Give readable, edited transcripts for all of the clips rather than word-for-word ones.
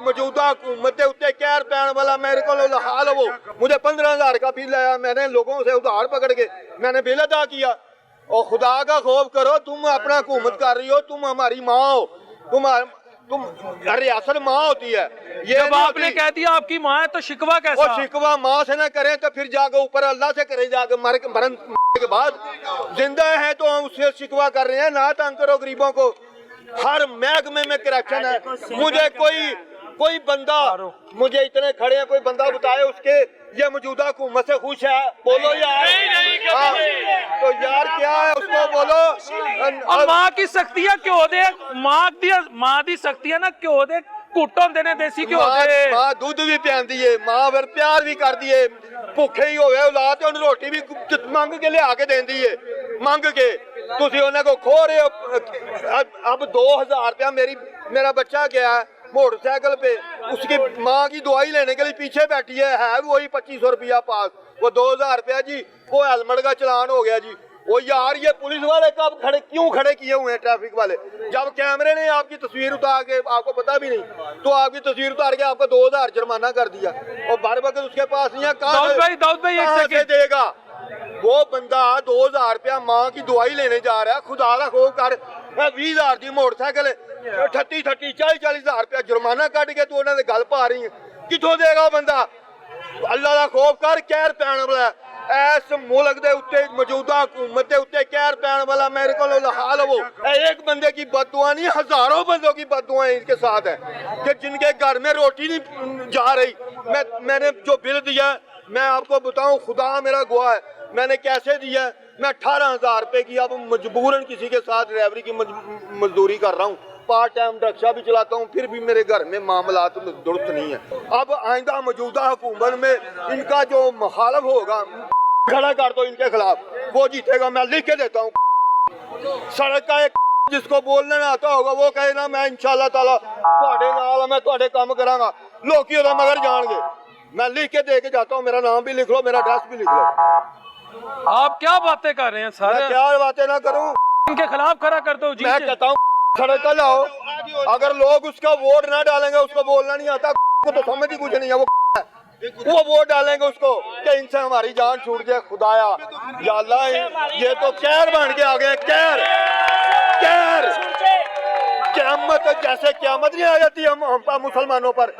मौजूदा हुकूमत के उत्ते कहर पैन वाला मेरे को हाल वो मुझे 15,000 का बिल आया, मैंने लोगों से उधार पकड़ के मैंने बिल अदा किया। और खुदा का खौफ करो, तुम अपना हुकूमत कर रही हो, तुम हमारी माँ हो, तुम रियासत माँ होती है। ये जब आपने कह दिया आपकी माँ है तो शिकवा कैसा? और शिकवा माँ से ना करें तो फिर जाकर ऊपर अल्लाह से करें, जाकर मरण के बाद। जिंदा है तो हम उससे शिकवा कर रहे हैं, ना तंग करो गरीबों को। हर महकमे में करप्शन है। मुझे कोई बंदा, मुझे इतने खड़े हैं, कोई बंदा बताए उसके ये मौजूदा हुकूमत से खुश है, बोलो यार। तो यार क्या है उसको बोलो। और मां की सख्तियां क्यों दे, मां दी सख्तियां ना क्यों दे, कुट होंदे ने देसी क्यों दे। मां दूध भी पियांदी है, मां फिर प्यार भी करदी है। भुखे ही होवे औलाद ते उन्हें रोटी भी मंग के लिया के देंदी है, मंग के। तुसी उन्हें को खो रहे हो। अब 2,000 रुपया मेरा बच्चा गया है मोटरसाइकिल पे, उसकी माँ की दवाई लेने के लिए पीछे बैठी है वही 2500 रुपया पास, वो 2,000 रुपया जी, वो हेलमेट का चलान हो गया जी। वो यार ये पुलिस वाले कब क्यों खड़े किए हुए हैं ट्रैफिक वाले? जब कैमरे ने आपकी तस्वीर उतार के, आपको पता भी नहीं, तो आपकी तस्वीर उतार के आपको 2,000 जुर्माना कर दिया और बार वक्त उसके पास नहीं है। कहाँ से देगा वो बंदा? 2,000 रुपया माँ की दवाई लेने जा रहा है, खुदा का खौफ कर। 20,000 की मोटरसाइकिल 40,000 रुपया जुर्माना कट के तू उन्होंने गल पा रही है, कितों देगा बंदा? अल्लाह का खौफ कर। कहर पैन वाला इस मुल्क के उत्ते मौजूदा हुकूमत के उत्ते कहर पैन वाला मेरे को हाल वो। एक बंदे की बददुआ नहीं, हजारों बंदों की बददुआएं इसके साथ है कि जिनके घर में रोटी नहीं जा रही। मैंने जो बिल दिया मैं आपको बताऊं, खुदा मेरा गवाह है, मैंने कैसे दिया। मैं 18,000 रुपए की अब मजबूरन किसी के साथ ड्राइवरी की मजदूरी कर रहा हूँ, पार्ट टाइम रिक्शा भी चलाता हूँ, फिर भी मेरे घर में मामलात दुरुस्त नहीं है। अब आइंदा मौजूदा हुकूमत में इनका जो मुखालिफ होगा, खड़ा कर दो इनके खिलाफ, वो जीतेगा। मैं लिख के देता हूँ। सड़क का एक जिसको बोलने में आता होगा वो कहे ना मैं इंशाल्लाह ताला तुहाडे नाल मैं तुहाडे काम करांगा, लोग ओदा मगर जाएंगे। मैं लिख के दे के जाता हूँ, मेरा नाम भी लिख लो, मेरा एड्रेस भी लिख लो। आप क्या बातें कर रहे हैं सर? मैं क्या बातें ना करूँ, इनके खिलाफ खड़ा कर दो। मैं कहता हूँ सड़क का लाओ। अगर लोग उसका वोट ना डालेंगे, उसको बोलना नहीं आता, को तो समझ ही कुछ नहीं है, वो वोट डालेंगे उसको कि इनसे हमारी जान छूट जाए। खुदाया या अल्लाह, ये तो कहर बन के आ गए। कहर क़यामत, जैसे क़यामत नहीं आ जाती हम मुसलमानों पर,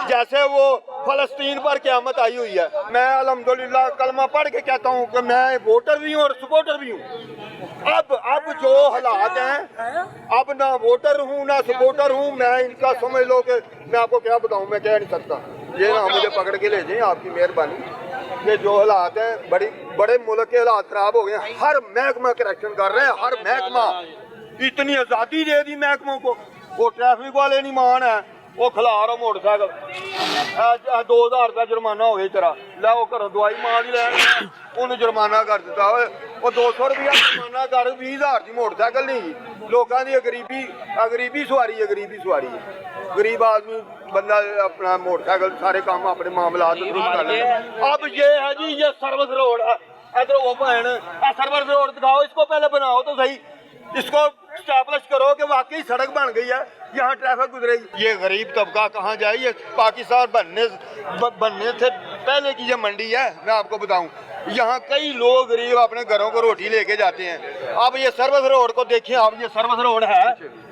जैसे वो फलस्तीन पर क़यामत आई हुई है। मैं अल्हम्दुलिल्लाह कलमा पढ़ के कहता हूँ कि मैं वोटर भी हूँ और सपोर्टर भी हूँ। अब जो हालात हैं, अब ना वोटर हूँ ना सपोर्टर हूँ मैं इनका। समझ लो कि मैं आपको क्या बताऊँ, मैं कह नहीं सकता। ये ना मुझे पकड़ के ले जाए, आपकी मेहरबानी। ये जो हालात हैं, बड़े मुल्क के हालात खराब हो गए। हर महकमा करप्शन कर रहे हैं, हर महकमा। इतनी आज़ादी दे दी महकमों को। वो ट्रैफिक वाले नहीं मान है, वो खिला रहा मोटरसाइकिल 2,000 रुपया जुर्माना हो गया तेरा, लै वो घरों दवाई मां की लैन, उन्हें जुर्माना कर दिता। वो 200 रुपया जुर्माना कर, 20,000 की मोटरसाइकिल नहीं। लोगों की गरीबी सवारी है, गरीब आदमी बंदा अपना मोटरसाइकिल सारे काम अपने मामला दुरुस्त कर लेता। अब ये है जी, ये सर्विस रोड है, इधर वो भैन सर्विस रोड दिखाओ, इसको पहले बनाओ तो सही, इसको स्टैब्लिश करो कि वाकई सड़क बन गई है, यहाँ ट्रैफिक गुजरेगी। ये गरीब तबका कहाँ जाए? ये पाकिस्तान बनने से पहले की ये मंडी है। मैं आपको बताऊं, यहाँ कई लोग गरीब अपने घरों को रोटी लेके जाते हैं। अब ये सर्विस रोड को देखिए, अब ये सर्विस रोड है,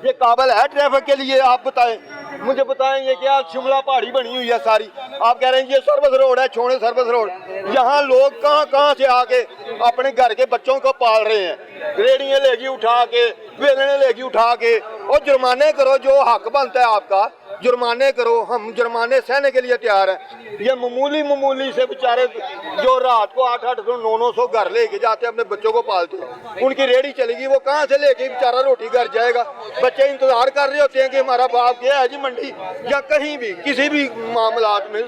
ये काबिल है ट्रैफिक के लिए? आप बताएं, मुझे बताएं, ये क्या शिमला पहाड़ी बनी हुई है सारी? आप कह रहे हैं ये सर्विस रोड है, छोड़े सर्विस रोड। यहाँ लोग कहाँ से आके अपने घर के बच्चों को पाल रहे हैं, रेडियाँ लेगी उठा के, वेलने लेगी उठा के। और जुर्माने करो, जो हक बनता है आपका जुर्माने करो, हम जुर्माने सहने के लिए तैयार हैं। ये मामूली से बेचारे जो रात को 800 900 घर लेके जाते हैं, अपने बच्चों को पालते हैं, उनकी रेडी चलेगी, वो कहाँ से लेके बेचारा रोटी घर जाएगा? बच्चे इंतजार कर रहे होते हैं कि हमारा बाप गया है जी मंडी या कहीं भी किसी भी मामलात में।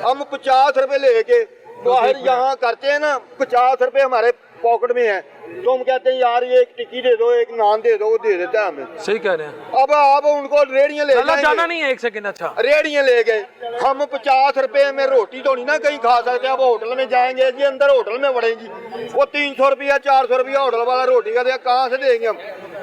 हम 50 रुपये लेके बाहर यहाँ करते हैं ना, 50 रुपये हमारे पॉकेट में है, तो हम कहते हैं यार ये एक टिक्की दे दो, एक नान दे दो, वो दे देता है हमें। सही कह रहे हैं। अब आप उनको रेड़ियां ले जाना जाएंगे, नहीं है, एक सेकंड। अच्छा, रेड़ियां ले गए, हम 50 रुपए में रोटी तो नहीं ना कहीं खा सकते। अब होटल में जाएंगे जी, अंदर होटल में बढ़ेगी, वो 300 रुपया 400 रुपया होटल वाला रोटी का देगा, कहाँ से देंगे हम?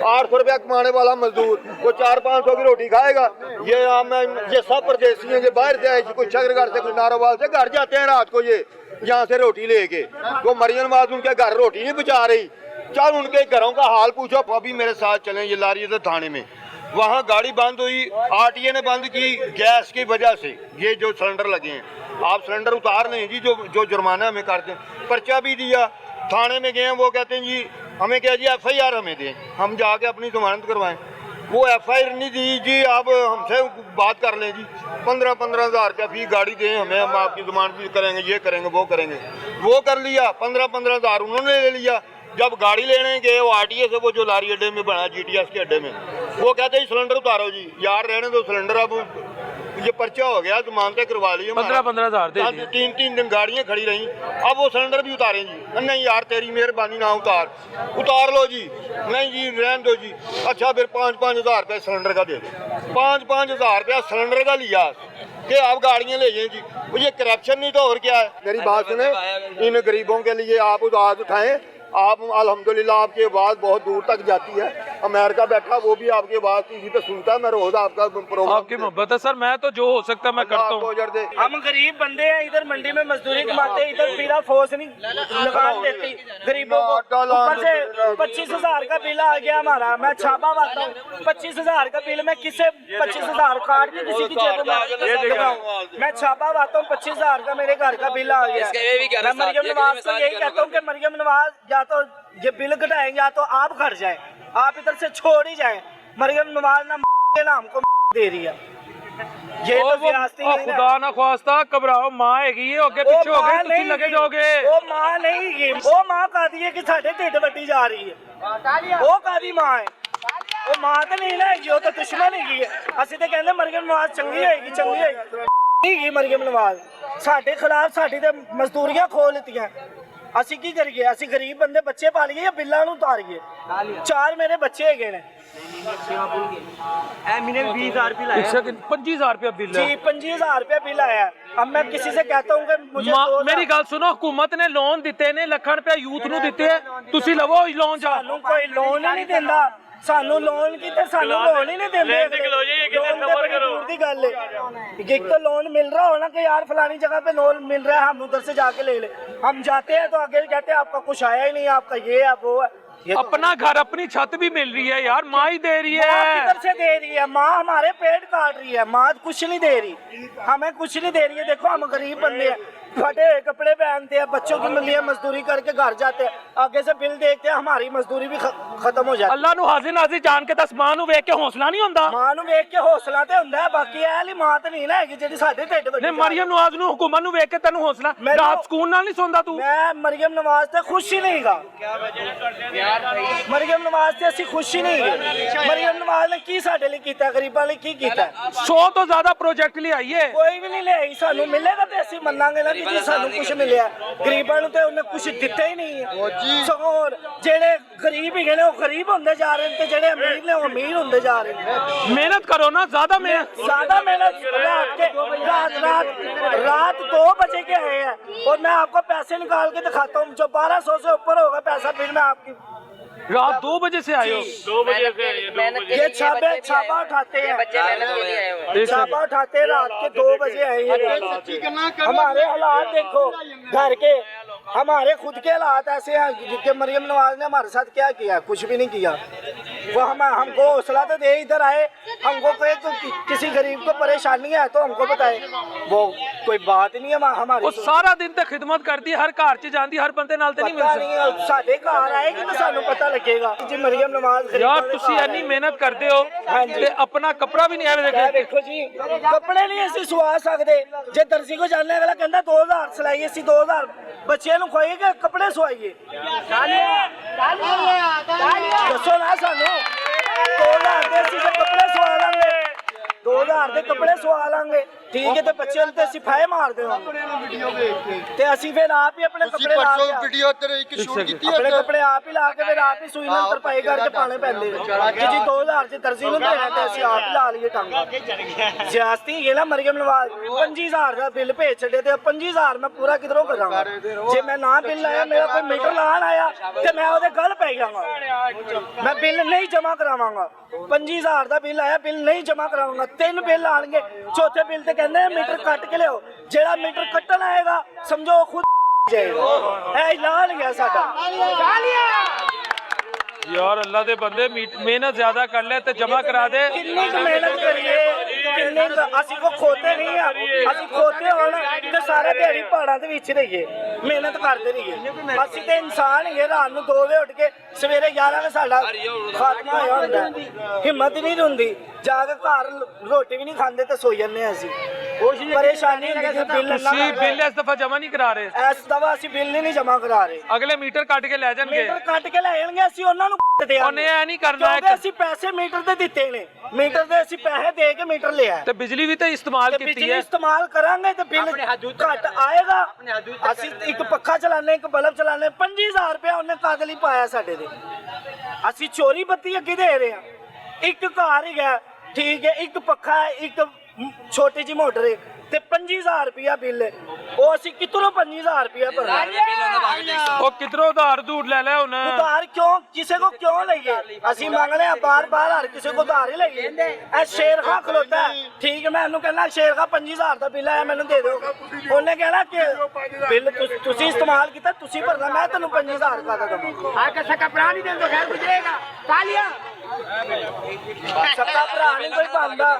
800 रुपया कमाने वाला मजदूर वो 400-500 की रोटी खाएगा। ये सब परदेसी हैं, ये बाहर से आए, कुछ छगरगढ़ से, कुछ नारोवाल से घर जाते हैं रात को, ये यहाँ से रोटी लेके। वो मरियम नवाज उनके घर रोटी नहीं पहुँचा रही। चल उनके घरों का हाल पूछो। अभी मेरे साथ चले, ये लारी था थाने में, वहाँ गाड़ी बंद हुई, आरटीए ने बंद की गैस की वजह से। ये जो सिलेंडर लगे हैं, आप सिलेंडर उतार लें जी, जो जुर्माना हमें करते हैं। पर्चा भी दिया, थाने में गए हैं, वो कहते हैं जी हमें क्या जी FIR हमें दें, हम जाके अपनी जमानत करवाएं। वो FIR नहीं दी जी, आप हमसे बात कर लें जी, 15-15 हज़ार रुपया फी गाड़ी दें हमें, हम आपकी जमानत भी करेंगे, ये करेंगे, वो करेंगे। वो कर लिया, 15-15 हज़ार उन्होंने ले लिया। जब गाड़ी लेने गए वो आरटीए से, वो जो लारी अड्डे में बना GTS के अड्डे में, वो कहते हैं सिलेंडर उतारो जी। यार रहने दो सिलेंडर, अब ये पर्चा हो गया, जमानतें करवा ली, 15-15 हज़ार दे 3-3 दिन गाड़ियाँ खड़ी रही, अब वो सिलेंडर भी उतारें जी। नहीं यार तेरी मेहरबानी ना उतार लो जी। नहीं जी रहने दो जी। अच्छा फिर 5-5 हज़ार रुपये सिलेंडर का दे दो, 5-5 हज़ार रुपया सिलेंडर का लिया कि आप गाड़ियाँ ले जाएं जी। ये करप्शन नहीं तो और क्या है? मेरी बात सुने, इन गरीबों के लिए आप आवाज़ उठाएं। आप अल्हम्दुलिल्लाह आपकी आवाज़ बहुत दूर तक जाती है। अमेरिका बैठा वो भी आपकी आवाज़ टीवी पे सुनता है। मैं रोज आपका प्रोग्राम, आपकी मोहब्बत है सर, मैं तो जो हो सकता है मैं करता हूँ। हम गरीब बंदे हैं, इधर मंडी में मजदूरी कमाते हैं, इधर पीला फोर्स नहीं लगान देती गरीबों को। ऊपर से 25 हज़ार का बिल आ गया हमारा। मैं छापा मारता हूँ 25 हज़ार का बिल, मैं किसे 25 हज़ार काट के किसी की जेब में मैं छापा मारता हूँ। 25 हज़ार का मेरे घर का बिल आ गया। मैं मरियम नवाज को यही कहता हूँ कि मरियम नवाज या तो ये बिल घटाएंगे या तो आप घर जाएं, आप इधर से छोड़ ही जाएं। मरियम नवाज ना नाम को दे रही है, ये तो सियासती नहीं है। खुदा ना ख्वास्ता घबराओ, माँ हैगी है, आगे पीछे हो गए तुसी लगे जाओगे। वो माँ नहीं है, वो माँ कहती है कि साढ़े ढिड वड्डी जा रही है, वो कादी माँ है, वो माँ तो नहीं ना, वो तो दुश्मन ही है। असि तो कहते मरियम नवाज चंगी होएगी, चंगी होएगी। मरियम नवाज साढ़े खिलाफ साड़ी ते मजदूरियां खो लितियां। असी की करिए? असी गरीब बंदे बच्चे पालिए या बिल्लां नूं उतारिए? 4 मेरे बच्चे है ने। 20,000 रुपया 25,000 रुपया बिल है जी, 25,000 रुपया बिल आया। अब मैं किसी से कहता हूँ कि मुझे मेरी गल सुनो, हुकूमत ने लोन दिते ने, लाख रुपया यूथ नूं दिते, तुसी लवो लोन। सानू कोई लोन ही नहीं देंदा, सानू लोन की ते सानू लोन ही नहीं देंदे। दूर दी गल है, एक तो लोन मिल रहा हो ना कि यार फलानी जगह पे लोन मिल रहा है, हम उधर से जाके ले ले। हम जाते हैं तो आगे कहते हैं आपका कुछ आया ही नहीं, आपका ये है वो है। अपना घर अपनी छत भी मिल रही है यार, माँ ही दे रही है। किधर से दे रही है? माँ हमारे पेट काट रही है, माँ कुछ नहीं दे रही, हमें कुछ नहीं दे रही है। देखो हम गरीब बंदे हैं, फटे कपड़े पहनते हैं, बच्चों के लिए मजदूरी करके घर जाते हैं, आगे से बिल देखते हैं, हमारी मजदूरी भी खत्म हो जाती है। अल्लाह नू हाजिर नाजिर जान के दस, मां नू वेख के हौसला नहीं होंदा? मां नू वेख के हौसला ते हुंदा है, बाकी ए वाली मां ते नहीं ना हैगी जेडी साडे ढिड वड्डी। नहीं, मरियम नवाज नू हुकूमत नू वेख के तैनू हौसला, रात सुकून नाल नहीं सोंदा तू? मैं मरियम नवाज ते खुश ही नहीं गा। मरियम नवाज ते असि खुश ही नहीं है। मरियम नवाज ने की साडे लिए कीता, गरीबां लिए की कीता? 100 तो ज्यादा प्रोजेक्ट ले आई है, कोई भी नहीं ले आई। सानू मिलेगा ते असि मन्नांगे ना कि जी सानू कुछ मिलिया। गरीबां नू ते उन्हें कुछ दिता ही नहीं है। सगों जेड़े गरीब ही ने वो गरीब होंदे जा रहे हैं, ते जेड़े अमीर ने वो अमीर होंदे जा रहे हैं। मेहनत करो ना, ज्यादा मेहनत। रात 2 बजे के आए हैं और मैं आपको पैसे निकाल के दिखाता हूँ, जो 1200 से ऊपर होगा पैसा बिल मैं आपकी। रात 2 बजे से आए हो? 2 बजे से ये छापा उठाते हैं, छापा उठाते हैं, रात के 2 बजे आए हैं। हमारे हालात देखो घर के, हमारे खुद के हालात ऐसे हैं कि मरियम नवाज ने हमारे साथ क्या किया? कुछ भी नहीं किया। वो हमको हौसला तो दे, इधर आए, हमको कोई तो किसी गरीब को परेशानी है तो हमको बताए, वो कोई बात नहीं है हमारी। वो सारा दिन ते खिदमत करती है, हर घर च जाती, हर बंदे नाल ते नहीं मिल सकती। साडे घर आएगी तो सानू पता लगेगा जी मरियम नवाज। यार तुसी इतनी मेहनत करते हो ते अपना कपड़ा भी नहीं आवे देखे। देखो जी कपड़े नहीं असि सवा सकते, जे दर्जी को जाने अगला कहता 2000 सिलाई, असि 2000 बच्चे नूं खोइए कि कपड़े सवाइए? दसो ना सानू, 2000 दे असि कपड़े सवा लांगे, 2000 ਘਰ ਦੇ ਕੱਪੜੇ ਸਵਾ ਲਾਂਗੇ, ਠੀਕ ਹੈ, ਤੇ ਬੱਚਿਆਂ ਨੂੰ ਤੇ ਅਸੀਂ ਫਾਇ ਮਾਰਦੇ ਹਾਂ ਤੇ ਅਸੀਂ ਫਿਰ ਆਪ ਹੀ ਆਪਣੇ ਕੱਪੜੇ ਲਾ ਕੇ ਵੀਡੀਓ ਤੇ ਇੱਕ ਸ਼ੂਟ ਕੀਤੀ ਆਪਣੇ ਕੱਪੜੇ ਆਪ ਹੀ ਲਾ ਕੇ ਫਿਰ ਆਪ ਹੀ ਸੂਈ ਨਾਲ ਤਰਪਾਈ ਕਰਕੇ ਪਾਣੇ ਪੈਂਦੇ ਕਿ ਜੀ 2000 ਚ ਦਰਜੀ ਨੂੰ ਦੇਣਾ ਤੇ ਅਸੀਂ ਆਪ ਹੀ ਲਾ ਲਈਏ ਟਾਂਗਾ ਸਿਆਸਤੀ ਇਹ ਨਾ ਮਰੀਮ ਨਵਾਜ਼ 25000 ਦਾ ਬਿੱਲ ਭੇਜ ਛੱਡੇ ਤੇ 25000 ਮੈਂ ਪੂਰਾ ਕਿਧਰੋਂ ਕਰਾਂਗਾ। ਜੇ ਮੈਂ ਨਾ ਬਿੱਲ ਲਾਇਆ, ਮੇਰਾ ਕੋਈ ਮੀਟਰ ਲਾਣ ਆਇਆ ਤੇ ਮੈਂ ਉਹਦੇ ਗੱਲ ਪੈ ਜਾਵਾਂਗਾ, ਮੈਂ ਬਿੱਲ ਨਹੀਂ ਜਮਾ ਕਰਾਵਾਂਗਾ। 25000 ਦਾ ਬਿੱਲ ਆਇਆ, ਬਿੱਲ ਨਹੀਂ ਜਮਾ ਕਰਾਵਾਂਗਾ। 3 ਬਿੱਲ ਆਣਗੇ, ਚੌਥੇ ਬਿੱਲ ਤੇ ਕਹਿੰਦੇ ਮੀਟਰ ਕੱਟ ਕੇ ਲਿਓ। ਜਿਹੜਾ ਮੀਟਰ ਕੱਟਣ ਆਏਗਾ ਸਮਝੋ ਖੁਦ ਜਾਏਗਾ। ਇਹ ਐਲਾਨ ਗਿਆ ਸਾਡਾ। यार अल्लाह दे बंदे मेहनत ज्यादा कर ले ते जमा करा दे। कितनी मेहनत करिए, कितने ਅਸੀਂ ਕੋ ਖੋਤੇ ਨਹੀਂ ਆ, ਅਸੀਂ ਖੋਤੇ ਹੋਣ ਤੇ ਸਾਰੇ ਦਿਹਾੜੀ ਪਹਾੜਾਂ ਦੇ ਵਿੱਚ ਰਹੀਏ, ਮਿਹਨਤ ਕਰਦੇ ਰਹੀਏ। ਅਸੀਂ ਤੇ ਇਨਸਾਨ ਹੀ ਰਾਤ ਨੂੰ 2 ਵਜੇ ਉੱਠ ਕੇ ਸਵੇਰੇ 11 ਵਜੇ ਸਾਡਾ ਖਾਤਮਾ ਹੋਇਆ ਹੁੰਦਾ, ਹਿੰਮਤ ਨਹੀਂ ਹੁੰਦੀ, ਜਾ ਕੇ ਘਰ ਰੋਟੀ ਵੀ ਨਹੀਂ ਖਾਂਦੇ ਤੇ ਸੋ ਜਾਂਦੇ ਆ। ਅਸੀਂ ਪਰੇਸ਼ਾਨੀ ਹੁੰਦੀ ਕਿ ਬਿੱਲ ਤੁਸੀਂ ਬਿੱਲ ਇਸ ਦਫਾ ਜਮਾ ਨਹੀਂ ਕਰਾ ਰਹੇ। ਇਸ ਦਫਾ ਅਸੀਂ ਬਿੱਲ ਨਹੀਂ ਜਮਾ ਕਰਾ ਰਹੇ। ਅਗਲੇ ਮੀਟਰ ਕੱਟ ਕੇ ਲੈ ਜਾਣਗੇ, ਮੀਟਰ ਕੱਟ ਕੇ ਲੈ ਜਾਣਗੇ, ਅਸੀਂ ਉਹਨਾਂ ਨੂੰ ਉਹਨੇ ਇਹ ਨਹੀਂ ਕਰਨਾ ਹੈ ਕਿ ਅਸੀਂ ਪੈਸੇ ਮੀਟਰ ਦੇ ਦਿੱਤੇ ਨੇ, ਮੀਟਰ ਦੇ ਅਸੀਂ ਪੈਸੇ ਦੇ ਕੇ ਮੀਟਰ ਲਿਆ ਤੇ ਬਿਜਲੀ ਵੀ ਤੇ ਇਸਤੇਮਾਲ ਕੀਤੀ ਬਿਜਲੀ ਹੈ। ਇਸਤੇਮਾਲ ਕਰਾਂਗੇ ਤੇ ਬਿੱਲ ਘੱਟ ਆਏਗਾ। ਅਸੀਂ ਇੱਕ ਪੱਖਾ ਚਲਾਣੇ, ਇੱਕ ਬਲਬ ਚਲਾਣੇ, 25000 ਰੁਪਇਆ ਉਹਨੇ ਕਾਦੇ ਲਈ ਪਾਇਆ ਸਾਡੇ ਦੇ। ਅਸੀਂ ਚੋਰੀ ਬੱਤੀ ਅੱਗੇ ਦੇ ਰਹੇ ਹਾਂ। ਇੱਕ ਘਰ ਹੀ ਹੈ, ਠੀਕ ਹੈ, ਇੱਕ ਪੱਖਾ ਹੈ, ਇੱਕ ਛੋਟੀ ਜਿਹੀ ਮੋਟਰ ਹੈ ਤੇ 25000 ਰੁਪਇਆ ਬਿੱਲ ਹੈ। ਉਹ ਅਸੀਂ ਕਿੱਧਰੋਂ 25000 ਰੁਪਇਆ ਭਰਨਾ? ਉਹ ਕਿਧਰੋਂ ਉਧਾਰ ਧੂੜ ਲੈ ਲੈ ਹੁਣ। ਉਧਾਰ ਕਿਉਂ, ਕਿਸੇ ਕੋ ਕਿਉਂ ਲਈਏ? ਅਸੀਂ ਮੰਗਦੇ ਆ ਬਾਰ-ਬਾਰ, ਹਰ ਕਿਸੇ ਕੋ ਉਧਾਰ ਹੀ ਲਈਏ। ਇਹ ਸ਼ੇਰ ਖਾਂ ਖਲੋਤਾ ਹੈ, ਠੀਕ ਹੈ, ਮੈਂ ਇਹਨੂੰ ਕਹਿੰਦਾ ਸ਼ੇਰ ਖਾਂ 25000 ਦਾ ਬਿੱਲ ਆਇਆ ਮੈਨੂੰ ਦੇ ਦਿਓ। ਉਹਨੇ ਕਹਿਣਾ ਕਿ ਬਿੱਲ ਤੁਸੀਂ ਇਸਤੇਮਾਲ ਕੀਤਾ, ਤੁਸੀਂ ਭਰਨਾ, ਮੈਂ ਤੈਨੂੰ 25000 ਦਾ ਦਵਾਂਗਾ। आके सका प्राणी दे तो खैर गुजरेगा तालियां। ਸੱਤਾ ਭਰਾ ਨਹੀਂ ਕੋਈ ਪਾਉਂਦਾ।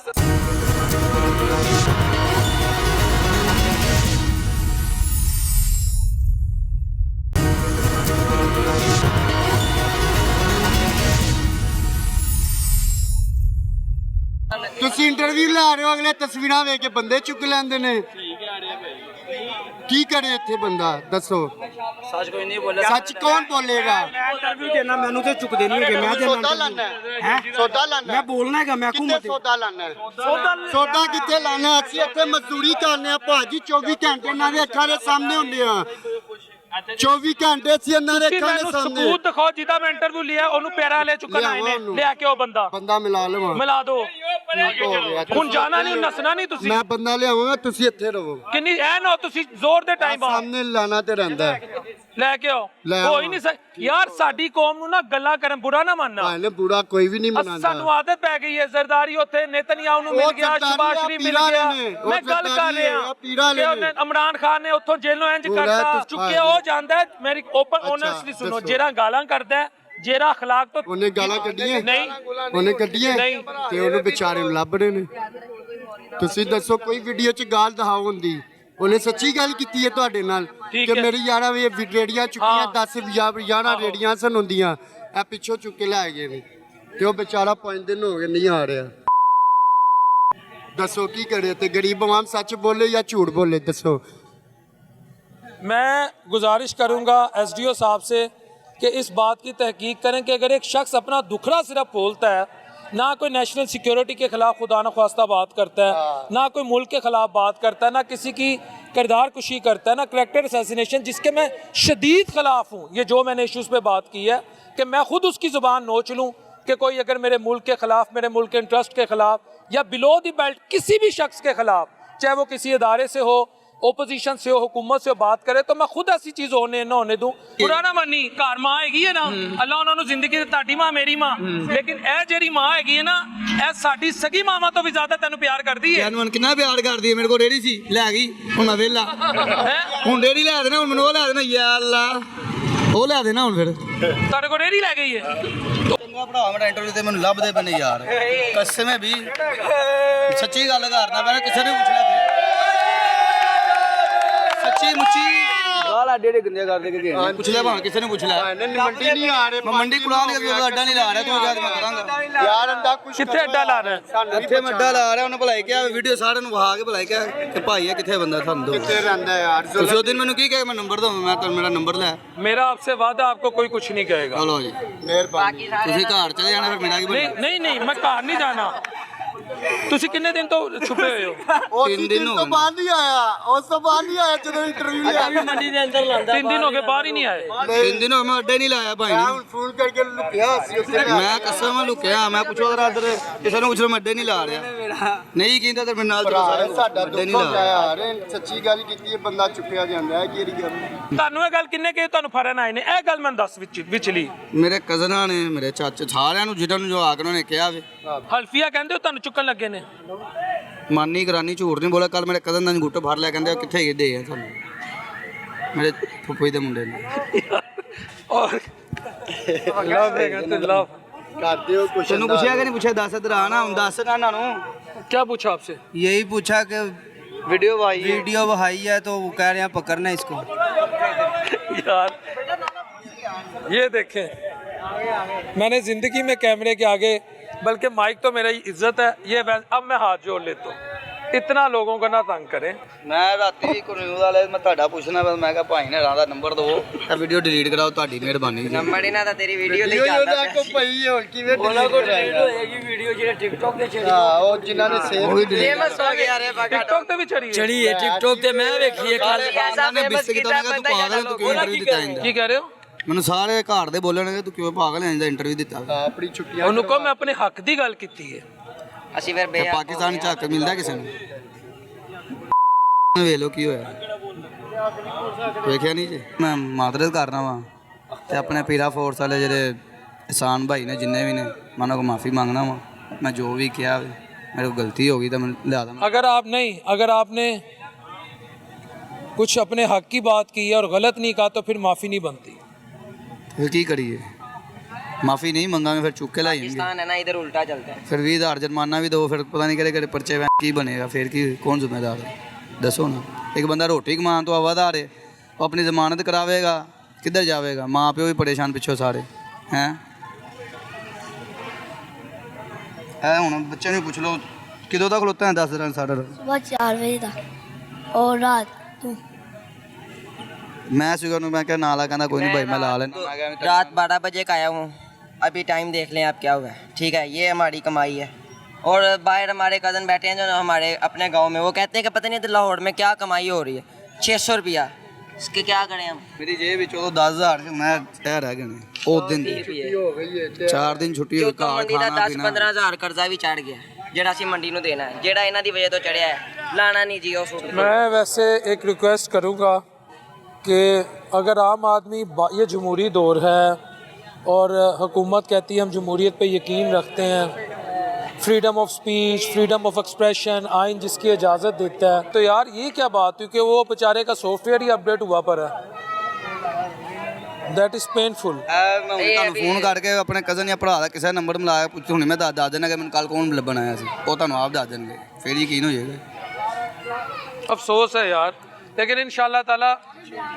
ਤੁਸੀਂ ਇੰਟਰਵਿਊ ਲਾ ਰਹੇ ਹੋ, ਅਗਲੇ ਤਸਵੀਰਾਂ ਵੇਖ ਕੇ ਬੰਦੇ ਚੁੱਕ ਲੈਂਦੇ ਨੇ। ਕੀ ਕਰੇ ਇੱਥੇ ਬੰਦਾ ਦੱਸੋ? ਸੱਚ ਕੋਈ ਨਹੀਂ ਬੋਲਿਆ। ਸੱਚ ਕੌਣ ਬੋਲੇਗਾ? मैं इंटरव्यू देना मैनू तो चुकदे नहीं है मैं ਸੌਦਾ ਲਾਣਾ ਹੈ, ਸੌਦਾ ਲਾਣਾ मैं बोलना है मैं ਕਿੱਥੇ ਸੌਦਾ ਲਾਣਾ ਹੈ? ਸੌਦਾ ਕਿੱਥੇ ਲਾਣਾ? ਅਸੀਂ ਇੱਥੇ ਮਜ਼ਦੂਰੀ ਕਰਨੇ ਆ ਭਾਜੀ, 24 ਘੰਟੇ ਇਹਨਾਂ ਦੇ ਅੱਖਾਂ ਦੇ ਸਾਹਮਣੇ ਹੁੰਦੇ ਆ। 24 ਘੰਟੇ ਅਸੀਂ ਇਹਨਾਂ ਦੇ ਤੁਸੀਂ ਅੱਖਾਂ ਦੇ ਮੈਨੂੰ ਸਾਹਮਣੇ। ਸਬੂਤ ਦਿਖਾਓ ਜਿਹਦਾ ਮੈਂ ਇੰਟਰਵਿਊ ਲਿਆ, ਉਹਨੂੰ ਪੈਰਾ ਲੈ ਚੁੱਕਣ ਆਏ ਨੇ, ਲਿਆ ਕੇ ਉਹ ਬੰਦਾ ਮਿਲਾ ਲਵਾਂ। ਮਿਲਾ ਦੋ। ਹੋ ਗਿਆ। ਹੁਣ ਜਾਣਾ ਨਹੀਂ, ਨਸਣਾ ਨਹੀਂ ਤੁਸੀਂ। ਮੈਂ ਬੰਦਾ ਲਿਆਵਾਂਗਾ, ਤੁਸੀਂ ਇੱਥੇ ਰਹੋ। ਕਿੰਨੀ ਐ ਨਾ ਤੁਸੀਂ ਜ਼ੋਰ ਦੇ ਟਾਈਮ ਬਾਅਦ ਸਾਹਮਣੇ ਲਾਣਾ ਤੇ ਰਹਿੰਦਾ ਹੈ। ਲੈ ਕੇ ਆਓ। ਲੈ ਕੋਈ ਆਓ। ਨਹੀਂ ਯਾਰ, ਸਾਡੀ ਕੌਮ ਨੂੰ ਨਾ ਗੱਲਾਂ ਕਰਨ ਬੁਰਾ ਨਾ ਮੰਨਣਾ। ਭਾਵੇਂ ਬੁਰਾ ਕੋਈ ਵੀ ਨਹੀਂ ਮਨਾਉਂਦਾ। ਸਾਨੂੰ ਆਦਤ ਪੈ ਗਈ ਹੈ ਜ਼ਰਦਾਰੀ। ਉੱਥੇ ਨੇਤਨਯਾਹੂ ਨੂੰ ਮਿਲ ਗਿਆ, ਸ਼ਬਾਜ਼ ਸ਼ਰੀਫ ਮਿਲ ਗਿਆ। ਮੈਂ ਗੱਲ ਕਰ ਰਿਹਾ ਕਿ ਉਹਨੇ ਇਮਰਾਨ ਖਾਨ ਨੇ ਉੱਥੋਂ ਜੇਲੋਂ ਇੰਜ ਕਰਤਾ ਚੁੱਕਿਆ ਉਹ ਜਾਂਦਾ। ਮੇਰੀ ਓਪਨ ਓਨੈਸਟਲੀ ਸੁਣੋ, ਜਿਹੜਾ ਗਾਲਾਂ ਕਰਦਾ, ਜਿਹੜਾ ਅਖਲਾਕ ਤੋਂ ਉਹਨੇ ਗਾਲਾਂ ਕੱਢੀਆਂ ਨਹੀਂ, ਉਹਨੇ ਕੱਢੀਆਂ ਨਹੀਂ। ਤੇ ਉਹਨੂੰ ਵਿਚਾਰੇ ਨੂੰ ਲੱਭ ਰਹੇ ਨੇ। ਤੁਸੀਂ ਦੱਸੋ ਕੋਈ ਵੀਡੀਓ 'ਚ ਗਾਲ ਦਿਖਾਓ ਹੁੰਦੀ। ਉਹਨੇ ਸੱਚੀ ਗੱਲ ਕੀਤੀ ਹੈ ਤੁਹਾਡੇ ਨਾਲ ਕਿ ਮੇਰੀ ਯਾਰਾਂ ਵੀ ਰੇੜੀਆਂ ਚੁੱਕੀਆਂ, 10 11 ਰੇੜੀਆਂ ਸਨ ਹੁੰਦੀਆਂ, ਇਹ ਪਿੱਛੋਂ ਚੁੱਕ ਕੇ ਲੈ ਗਏ ਨੇ ਤੇ ਉਹ ਵਿਚਾਰਾ 5 ਦਿਨ ਹੋ ਗਏ ਨਹੀਂ ਆ ਰਿਹਾ। ਦੱਸੋ ਕੀ ਕਰੇ? ਤੇ गरीब आवाम सच बोले या झूठ बोले? दसो। मैं गुजारिश करूंगा एसडीओ साहब से कि इस बात की तहकीक करें कि अगर एक शख्स अपना दुखड़ा सिर्फ बोलता है, ना कोई नेशनल सिक्योरिटी के खिलाफ खुदा न ख्वास्ता बात करता है, ना कोई मुल्क के खिलाफ बात करता है, ना किसी की किरदार कुशी करता है, ना करैक्टर असैसिनेशन, जिसके मैं शदीद खिलाफ हूँ। ये जो मैंने इशूज़ पे बात की है कि मैं खुद उसकी ज़ुबान नोच लूँ कि कोई अगर मेरे मुल्क के खिलाफ, मेरे मुल्क के इंटरेस्ट के खिलाफ या बिलो दी बेल्ट किसी भी शख्स के खिलाफ, चाहे वो किसी इदारे से हो, ओपोजिशन से हो, हुकूमत से हो, बात करे तो मैं खुद ऐसी चीज होने ना होने दूं। पुराना मनी घर मां हैगी है ना, अल्लाह उन्होंने जिंदगी ताड़ी मां मेरी मां, लेकिन ए जेरी मां हैगी है ना, ए साडी सगी मामा तो भी ज्यादा तेन प्यार करदी है। ਮੈਨੂੰ ਕਿੰਨਾ ਪਿਆਰ ਕਰਦੀ ਹੈ। ਮੇਰੇ ਕੋਲ ਰੇੜੀ ਸੀ, ਲੈ ਗਈ, ਹੁਣ ਮੈਂ ਵਿਹਲਾ। ਹੁਣ ਰੇੜੀ ਲੈ ਦੇਣਾ, ਹੁਣ ਮੈਨੂੰ ਉਹ ਲੈ ਦੇਣਾ। ਯਾ ਅੱਲਾ, ਉਹ ਲੈ ਦੇਣਾ ਹੁਣ ਫਿਰ। ਤੁਹਾਡੇ ਕੋਲ ਰੇੜੀ ਲੈ ਗਈ ਹੈ? ਚੰਗਾ ਭਰਾ ਮੇਰਾ ਇੰਟਰਵਿਊ ਤੇ ਮੈਨੂੰ ਲੱਭਦੇ ਪਏ ਨੇ ਯਾਰ, ਕਸਮ ਹੈ ਵੀ ਸੱਚੀ ਗੱਲ ਕਰਦਾ ਮੈਂ, ਕਿਸੇ ਨੇ ਪੁੱਛਣਾ ਸੱਚੀ ਮੁੱਚੀ ਗਾਲ ਆਡੇ ਡੇ ਗੰਦੇ ਕਰਦੇ ਕਿ ਪੁੱਛ ਲੈ ਭਾਵੇਂ ਕਿਸੇ ਨੇ ਪੁੱਛ ਲੈ। ਮੰਡੀ ਨਹੀਂ ਆ ਰਹੇ, ਮੈਂ ਮੰਡੀ ਕੁੜਾ ਨਹੀਂ ਕਰਦਾ, ਅੱਡਾ ਨਹੀਂ ਲਾ ਰਿਹਾ, ਤੂੰ ਕਿਹਾ ਮੈਂ ਕਰਾਂਗਾ ਯਾਰ ਅੰਦਾ ਕੁਛ ਕਿੱਥੇ ਅੱਡਾ ਲਾ ਰਿਹਾ? ਇੱਥੇ ਮੈਂ ਅੱਡਾ ਲਾ ਰਿਹਾ। ਉਹਨੇ ਭਲਾਈ ਕਿਹਾ ਵੀਡੀਓ ਸਾਰਿਆਂ ਨੂੰ ਵਹਾ ਕੇ ਭਲਾਈ ਕਿਹਾ ਕਿ ਭਾਈ ਆ ਕਿੱਥੇ ਬੰਦਾ ਤੁਹਾਨੂੰ ਦੋ। ਕਿੱਥੇ ਰਹਿੰਦਾ ਯਾਰ? ਤੁਸੀਂ ਉਹ ਦਿਨ ਮੈਨੂੰ ਕੀ ਕਹੇ ਮੈਂ ਨੰਬਰ ਦਵਾਂ, ਮੈਂ ਤੁਹਾਨੂੰ ਮੇਰਾ ਨੰਬਰ ਲੈ। मेरा आपसे वादा, आपको कोई कुछ नहीं कहेगा। ਚਲੋ ਜੀ ਮਿਹਰਬਾਨੀ। ਤੁਸੀਂ ਘਰ ਚਲੇ ਜਾਣਾ, ਫਿਰ ਮੇਰਾ ਕੀ नहीं नहीं नहीं, मैं घर नहीं जाना। ਤੁਸੀਂ ਕਿੰਨੇ ਦਿਨ ਤੋਂ ਛੁਪੇ ਹੋਏ ਹੋ? ਉਹ 3 ਦਿਨ ਹੋ ਤੋਂ ਗਏ। ਬਾਅਦ ਨਹੀਂ ਆਇਆ, ਉਸ ਤੋਂ ਬਾਅਦ ਨਹੀਂ ਆਇਆ ਜਦੋਂ ਇੰਟਰਵਿਊ ਲਿਆ। ਮੰਡੀ ਦੇ ਅੰਦਰ ਲਾਂਦਾ 3 ਦਿਨ ਹੋ ਗਏ ਬਾਹਰ ਹੀ ਨਹੀਂ ਆਏ। 3 ਦਿਨ ਹੋ ਗਏ ਮੈਂ ਅੱਡੇ ਨਹੀਂ ਲਾਇਆ ਭਾਈ ਮੈਂ ਨੇ। ਹੁਣ ਫੋਨ ਕਰਕੇ ਲੁਕਿਆ ਸੀ ਉੱਥੇ ਮੈਂ ਕਸਮ ਲੁਕਿਆ, ਮੈਂ ਪੁੱਛੋ ਅਗਰ ਇੱਧਰ ਕਿਸੇ ਨੂੰ ਪੁੱਛੋ ਮੈਂ ਅੱਡੇ ਨਹੀਂ ਲਾ ਰਿਹਾ। ਨਹੀਂ ਕਹਿੰਦਾ ਤੇ ਮੇਰੇ ਨਾਲ ਚਲੋ ਸਾਰੇ ਸਾਡਾ ਅੱਡੇ ਦੁੱਖ ਨਹੀਂ ਹੋ ਲਾ ਗਿਆ ਯਾਰ, ਸੱਚੀ ਗੱਲ ਕੀਤੀ ਹੈ, ਬੰਦਾ ਚੁੱਕਿਆ ਜਾਂਦਾ ਹੈ ਕਿਹੜੀ ਗੱਲ। ਤੁਹਾਨੂੰ ਇਹ ਗੱਲ ਕਿੰਨੇ ਕਹੇ ਤੁਹਾਨੂੰ ਫੜਨ ਆਏ ਨੇ? ਇਹ ਗੱਲ ਮੈਨੂੰ ਦੱਸ ਵਿਚਲੀ। ਮੇਰੇ ਕਜ਼ਨਾਂ ਨੇ, ਮੇਰੇ ਚਾਚੇ, ਸਾਰਿਆਂ ਨੂੰ ਜਿਹਨਾਂ ਨੂੰ ਜੋ ਆ ਕੇ ਉਹਨਾਂ ਨੇ ਕਿਹਾ ਵੇ ਹਲਫੀਆ ਕਹਿੰਦੇ ਹੋ ਤੁਹਾਨੂੰ ਚੁੱਕਣ ਲੱਗੇ ਨੇ? ਮਾਨੀ ਕਰਾਨੀ ਝੂਠ ਨਹੀਂ ਬੋਲਿਆ। ਕੱਲ ਮੇਰੇ ਕਜ਼ਨ ਦਾ ਗੁੱਟ ਫੜ ਲਿਆ, ਕਹਿੰਦੇ ਕਿੱਥੇ ਗਏ ਦੇ ਆ ਤੁਹਾਨੂੰ ਮੇਰੇ ਫੁੱਫੀ ਦੇ ਮੁੰਡੇ ਨੇ। ਔਰ ਲਵ ਹੈ ਕਹਿੰਦੇ ਲਵ। ਕਰਦੇ ਹੋ ਕੁਛ ਤੈਨੂੰ ਪੁੱਛਿਆ ਕਿ ਨਹੀਂ ਪੁੱਛਿਆ? ਦੱਸ ਇੱਧਰ ਆ ਨਾ, ਹੁਣ ਦੱਸ ਨਾ ਇਹਨਾਂ ਨੂੰ। क्या पूछा आपसे? यही पूछा कि वीडियो बहाई है तो वो कह रहे हैं पकड़ना इसको। यार ये देखें, मैंने जिंदगी में कैमरे के आगे, बल्कि माइक तो मेरा इज्जत है, ये अब मैं हाथ जोड़ लेता हूँ। इतना लोगों को ना तंग करें। ਮੈਂ ਰਾਤੀ ਵੀ ਕੋਈ ਨਿਊਜ਼ ਵਾਲੇ ਮੈਂ ਤੁਹਾਡਾ ਪੁੱਛਣਾ, ਮੈਂ ਕਿਹਾ ਭਾਈ ਨੇ ਦਾ ਨੰਬਰ ਦਿਓ ਤਾਂ ਵੀਡੀਓ ਡਿਲੀਟ ਕਰਾਓ, ਤੁਹਾਡੀ ਮਿਹਰਬਾਨੀ ਜੀ। ਨੰਬਰ ਇਹਨਾਂ ਦਾ ਤੇਰੀ ਵੀਡੀਓ ਤੇ ਵੀਡੀਓ ਦਾ ਕੋ ਪਈ ਹੁਣ ਕਿਵੇਂ ਉਹਨਾਂ ਕੋ ਡਿਲੀਟ ਹੋਏਗੀ ਵੀਡੀਓ ਜਿਹੜੇ ਟਿਕਟੌਕ ਤੇ ਚੜੀ। ਹਾਂ, ਉਹ ਜਿਨ੍ਹਾਂ ਨੇ ਸੇਵ ਫੇਮਸ ਹੋ ਗਿਆ ਰੇ ਬਾਗਾ टिकटॉक पे भी चढ़ी है। ਚੜੀ ਹੈ ਟਿਕਟੌਕ ਤੇ, ਮੈਂ ਵੇਖੀ ਹੈ ਕੱਲ। ਐਸਾ ਫੇਮਸ ਕੀਤਾ ਤੂੰ ਬੰਦਾ ਪਾਗਲ ਹੈ, ਤੂੰ ਕਿਉਂ ਇੰਟਰਵਿਊ ਦਿੱਤਾ ਜਾਂਦਾ? की कह रहे हो? ਮੈਨੂੰ ਸਾਰੇ ਘਰ ਦੇ ਬੋਲਣਗੇ ਤੂੰ ਕਿਉਂ ਪਾਗਲ ਹੈ, ਇਹਦਾ ਇੰਟਰਵਿਊ ਦਿੱਤਾ। ਆਪਣੀ ਛੁੱਟੀਆਂ ਉਹਨੂੰ ਕਹੋ ਮੈਂ ਆਪਣੇ ਹੱਕ ਦੀ ਗੱਲ ਕੀਤੀ ਹੈ। ਅਸੀਂ ਫਿਰ ਤੇ ਪਾਕਿਸਤਾਨ ਚ ਹੱਕ ਮਿਲਦਾ ਕਿਸੇ ਨੂੰ? ਵੇਖ ਲਓ ਕੀ ਹੋਇਆ, ਵੇਖਿਆ ਨਹੀਂ ਜੀ। ਮੈਂ ਮਾਦਰਤ ਕਰਨਾ ਵਾ ਤੇ ਆਪਣੇ ਪੀਰਾ ਫੋਰਸ ਵਾਲੇ ਜਿਹੜੇ ਇਸਾਨ ਭਾਈ ਨੇ ਜਿੰਨੇ ਵੀ ਨੇ, ਮੈਂ ਉਹਨਾਂ ਕੋਲ ਮਾਫੀ ਮੰਗਣਾ ਵਾ। ਮੈਂ ਜੋ ਵੀ ਕਿਹਾ ਮੇਰੇ ਕੋਲ ਗਲਤੀ ਹੋ ਗਈ ਤਾਂ मैं लिया था। अगर आपने कुछ अपने हक की बात की है और गलत नहीं कहा तो फिर माफ़ी नहीं बनती। फिर की करिए, माफ़ी नहीं मंगांगे फिर चुक के लाएंगे, पाकिस्तान है ना, इधर उल्टा चलता है। फिर 20,000 जुर्माना भी दो, फिर पता नहीं किहड़े परचे की बनेगा, फिर की कौन जिम्मेदार है दसो ना। एक बंदा रोटी कमान तो आवादार है, वो अपनी जमानत करावेगा, किधर जावेगा? माँ प्यो भी परेशान पिछों सारे हैं। हूँ बच्चे ने पूछ लो किदों तक खलोता है? 10 दिन साढ़े सुबह 4 बजे तक और रात को। मैं सुगर मैं क्या नाला कहना कोई नहीं भाई मैं ला लेना। रात 12 बजे का आया हूँ, अभी टाइम देख लें आप क्या हुआ है। ठीक है, ये हमारी कमाई है। और बाहर हमारे कज़न बैठे हैं जो हमारे अपने गांव में, वो कहते हैं कि पता नहीं इधर लाहौर में क्या कमाई हो रही है। 600 रुपया, इसके क्या करें हम? मेरी जेब ਵਿੱਚ ਉਹ 10000 ਮੈਂ ਇਹ ਰਹਿ ਗਏ ਨੇ ਉਹ ਦਿਨ ਦੀ। ਹੋ ਗਈ ਹੈ 4 दिन छुट्टी हो ਕਿਉਂਕਿ ਮੰਡੀ ਦਾ 10-15 ਹਜ਼ਾਰ ਕਰਜ਼ਾ ਵੀ ਚੜ ਗਿਆ, ਜਿਹੜਾ ਅਸੀਂ ਮੰਡੀ ਨੂੰ ਦੇਣਾ ਹੈ, ਜਿਹੜਾ ਇਹਨਾਂ ਦੀ ਵਜ੍ਹਾ ਤੋਂ ਚੜਿਆ ਹੈ। ਲਾਣਾ नहीं जी, ਉਹ सुट मैं वैसे एक रिक्वेस्ट करूँगा कि अगर आम आदमी ये जमहूरी दौर है और हुकूमत कहती है हम जमहूरियत पे यकीन रखते हैं, freedom of speech, freedom of expression, आइन जिसकी इजाज़त देता है, तो यार ये क्या बात हुई कि वो बेचारे का सॉफ्टवेयर ही अपडेट हुआ पर है। That is painful. ਮੈਂ ਤੁਹਾਨੂੰ ਫੋਨ ਕਰਕੇ ਆਪਣੇ ਕਜ਼ਨ ਜਾਂ ਭਰਾ ਦਾ ਕਿਸੇ ਨੰਬਰ ਮਿਲਾਇਆ ਪੁੱਛ, ਹੁਣੇ ਮੈਂ ਦੱਸ ਦੇਣਾ ਕਿ ਮੈਨੂੰ ਕੱਲ ਕੌਣ ਲੱਭਣ ਆਇਆ ਸੀ, ਉਹ ਤੁਹਾਨੂੰ ਆਪ ਦੱਸ ਦੇਣਗੇ, ਫਿਰ ਯਕੀਨ ਹੋ ਜਾਏਗਾ। अफसोस है यार, लेकिन इंशाल्लाह ताला